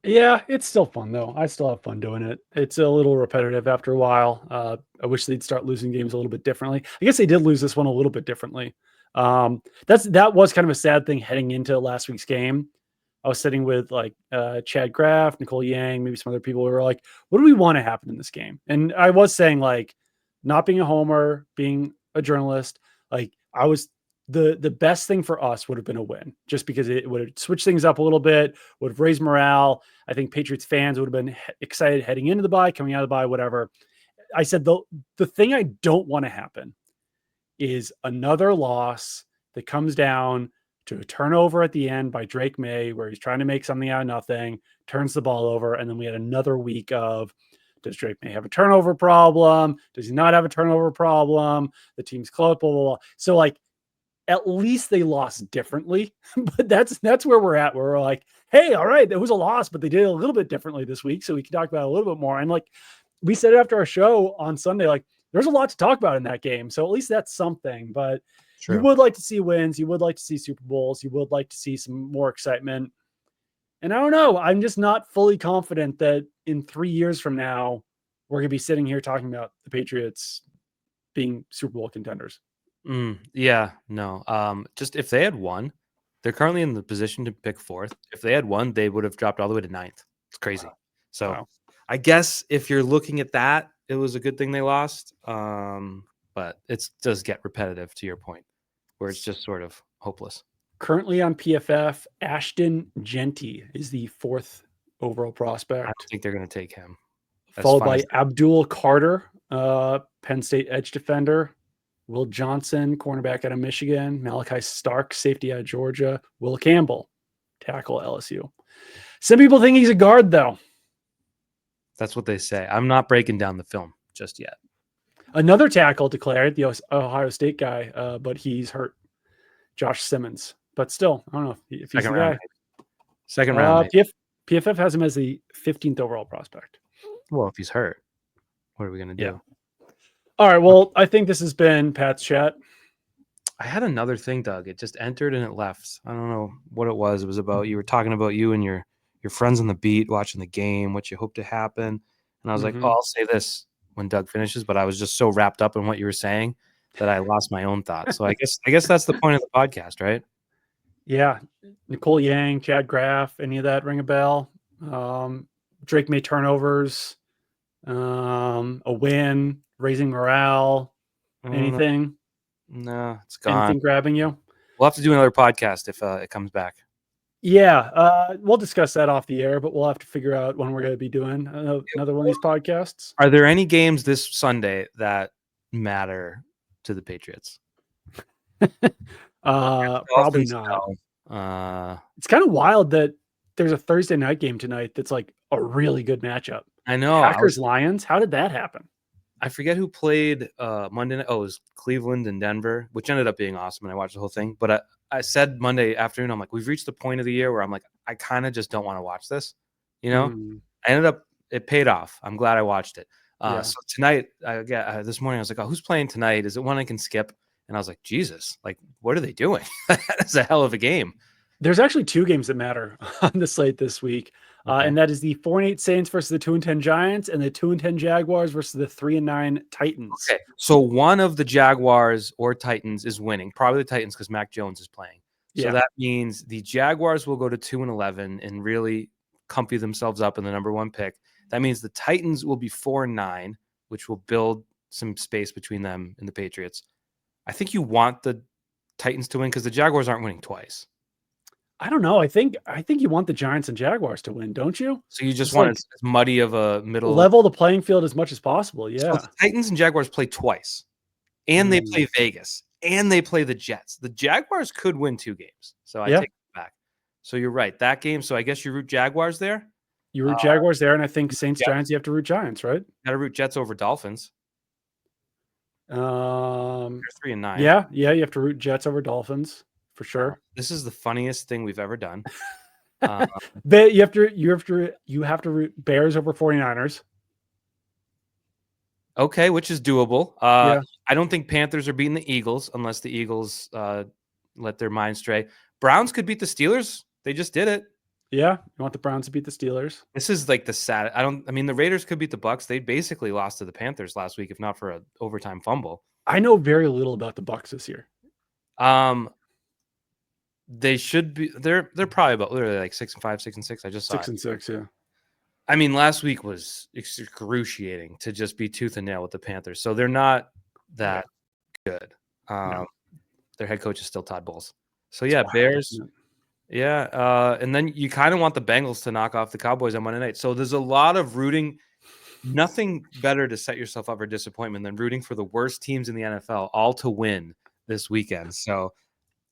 Yeah, it's still fun though. I still have fun doing it. It's a little repetitive after a while. I wish they'd start losing games a little bit differently. I guess they did lose this one a little bit differently. That was kind of a sad thing heading into last week's game. I was sitting with like Chad Graff, Nicole Yang, maybe some other people who were like, what do we want to happen in this game? And I was saying like not being a homer, being a journalist, like I was the best thing for us would have been a win just because it would have switched things up a little bit, would have raised morale. I think Patriots fans would have been excited heading into the bye, coming out of the bye, whatever. I said, the thing I don't want to happen is another loss that comes down to a turnover at the end by Drake May, where he's trying to make something out of nothing, turns the ball over. And then we had another week of, does Drake May have a turnover problem? Does he not have a turnover problem? The team's close, blah, blah, blah. So like, at least they lost differently, but that's where we're at, where we're like, hey, all right, it was a loss, but they did it a little bit differently this week. So we can talk about it a little bit more. And like we said after our show on Sunday, like there's a lot to talk about in that game. So at least that's something. But True. you would like to see wins. You would like to see Super Bowls. You would like to see some more excitement. And I don't know. I'm just not fully confident that in 3 years from now, we're going to be sitting here talking about the Patriots being Super Bowl contenders. Yeah, no. Just if they had won, they're currently in the position to pick 4th. If they had won, they would have dropped all the way to 9th. It's crazy. Wow. So Wow. I guess if you're looking at that, it was a good thing they lost. But it does get repetitive to your point, where it's just sort of hopeless. Currently on PFF, Ashton Genty is the 4th overall prospect. I don't think they're going to take him. Followed by Abdul Carter, Penn State edge defender. Will Johnson, cornerback out of Michigan. Malachi Stark, safety out of Georgia. Will Campbell, tackle LSU. Some people think he's a guard, though. That's what they say. I'm not breaking down the film just yet. Another tackle declared, the Ohio State guy, but he's hurt. Josh Simmons. But still, I don't know if he's the guy. Second round. PFF has him as the 15th overall prospect. Well, if he's hurt, what are we going to do? Yeah. All right. Well, I think this has been Pat's chat. I had another thing, Doug. It just entered and it left. I don't know what it was. It was about, you were talking about you and your friends on the beat watching the game, what you hope to happen. And I was like, oh, I'll say this when Doug finishes, but I was just so wrapped up in what you were saying that I lost my own thoughts. So I guess that's the point of the podcast, right? Yeah. Nicole Yang, Chad Graff, any of that ring a bell? Drake May turnovers, a win, raising morale, anything? No, it's gone. Anything grabbing you? We'll have to do another podcast if it comes back. Yeah, we'll discuss that off the air, but we'll have to figure out when we're going to be doing another one of these podcasts. Are there any games this Sunday that matter to the Patriots? Probably not. It's kind of wild that there's a Thursday night game tonight that's like a really good matchup. I know. Packers Lions. How did that happen? I forget who played Monday night. Oh, it was Cleveland and Denver, which ended up being awesome. And I watched the whole thing. But I said Monday afternoon, I'm like, we've reached the point of the year where I'm like, I kind of just don't want to watch this. You know, it paid off. I'm glad I watched it. So tonight, this morning, I was like, oh, who's playing tonight? Is it one I can skip? And I was like, Jesus, like, what are they doing? That's a hell of a game. There's actually 2 games that matter on the slate this week. And that is the 4-8 Saints versus the 2-10 Giants and the 2-10 Jaguars versus the 3-9 Titans. Okay. So one of the Jaguars or Titans is winning, probably the Titans because Mac Jones is playing. So that means the Jaguars will go to 2-11 and really comfy themselves up in the number 1 pick. That means the Titans will be 4-9, which will build some space between them and the Patriots. I think you want the Titans to win because the Jaguars aren't winning twice. I don't know. I think you want the Giants and Jaguars to win, don't you? So you just want as muddy of a middle level the playing field as much as possible. Yeah. So the Titans and Jaguars play twice, and they play Vegas, and they play the Jets. The Jaguars could win 2 games. So I take it back. So you're right. That game. So I guess you root Jaguars there. You root Jaguars there, and I think Saints Giants. You have to root Giants, right? Got to root Jets over Dolphins. They're 3-9. Yeah. You have to root Jets over Dolphins. For sure. This is the funniest thing we've ever done. You have to root Bears over 49ers. Okay, which is doable. I don't think Panthers are beating the Eagles unless the Eagles let their mind stray. Browns could beat the Steelers. They just did it. Yeah, you want the Browns to beat the Steelers. This is like the sad. The Raiders could beat the Bucks. They basically lost to the Panthers last week, if not for an overtime fumble. I know very little about the Bucks this year. They should be. They're probably about literally like 6-5, 6-6. I just saw 6-6. Yeah. I mean, last week was excruciating to just be tooth and nail with the Panthers. So they're not that good. No. Their head coach is still Todd Bowles. So yeah, Bears. Yeah. And then you kind of want the Bengals to knock off the Cowboys on Monday night. So there's a lot of rooting. Nothing better to set yourself up for disappointment than rooting for the worst teams in the NFL all to win this weekend. So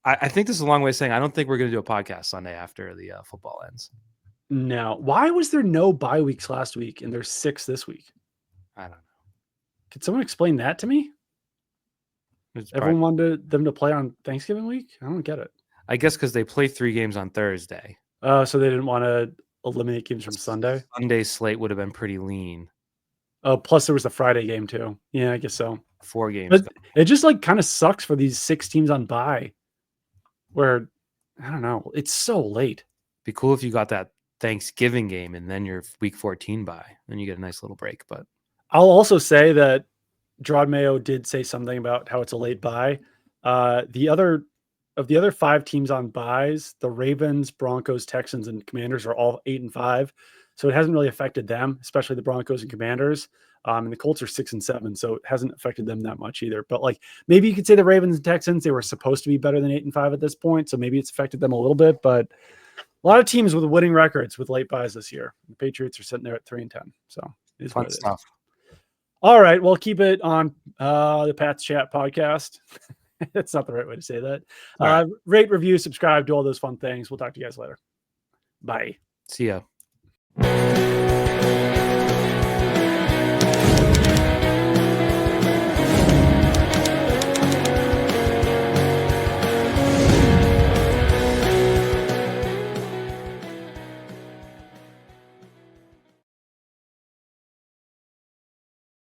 I think this is a long way of saying I don't think we're going to do a podcast Sunday after the football ends. No. Why was there no bye weeks last week and there's 6 this week? I don't know. Could someone explain that to me? Everyone wanted them to play on Thanksgiving week? I don't get it. I guess because they play 3 games on Thursday. So they didn't want to eliminate games from Sunday? Sunday's slate would have been pretty lean. Oh, plus there was the Friday game too. Yeah, I guess so. 4 games. But it just like kind of sucks for these 6 teams on bye where I don't know. It's so late. Be cool if you got that Thanksgiving game and then your week 14 bye. Then you get a nice little break. But I'll also say that Jerod Mayo did say something about how it's a late bye. The other 5 teams on byes, the Ravens, Broncos, Texans, and Commanders are all 8-5. So it hasn't really affected them, especially the Broncos and Commanders. And the Colts are 6-7, so it hasn't affected them that much either. But like maybe you could say the Ravens and Texans, they were supposed to be better than 8-5 at this point, so maybe it's affected them a little bit. But a lot of teams with winning records with late byes this year. The Patriots are sitting there at 3-10, so it is fun what it stuff. is. All right, well, keep it on the Pat's Chat podcast. That's not the right way to say that. Right. Rate, review, subscribe, do all those fun things. We'll talk to you guys later. Bye. See ya.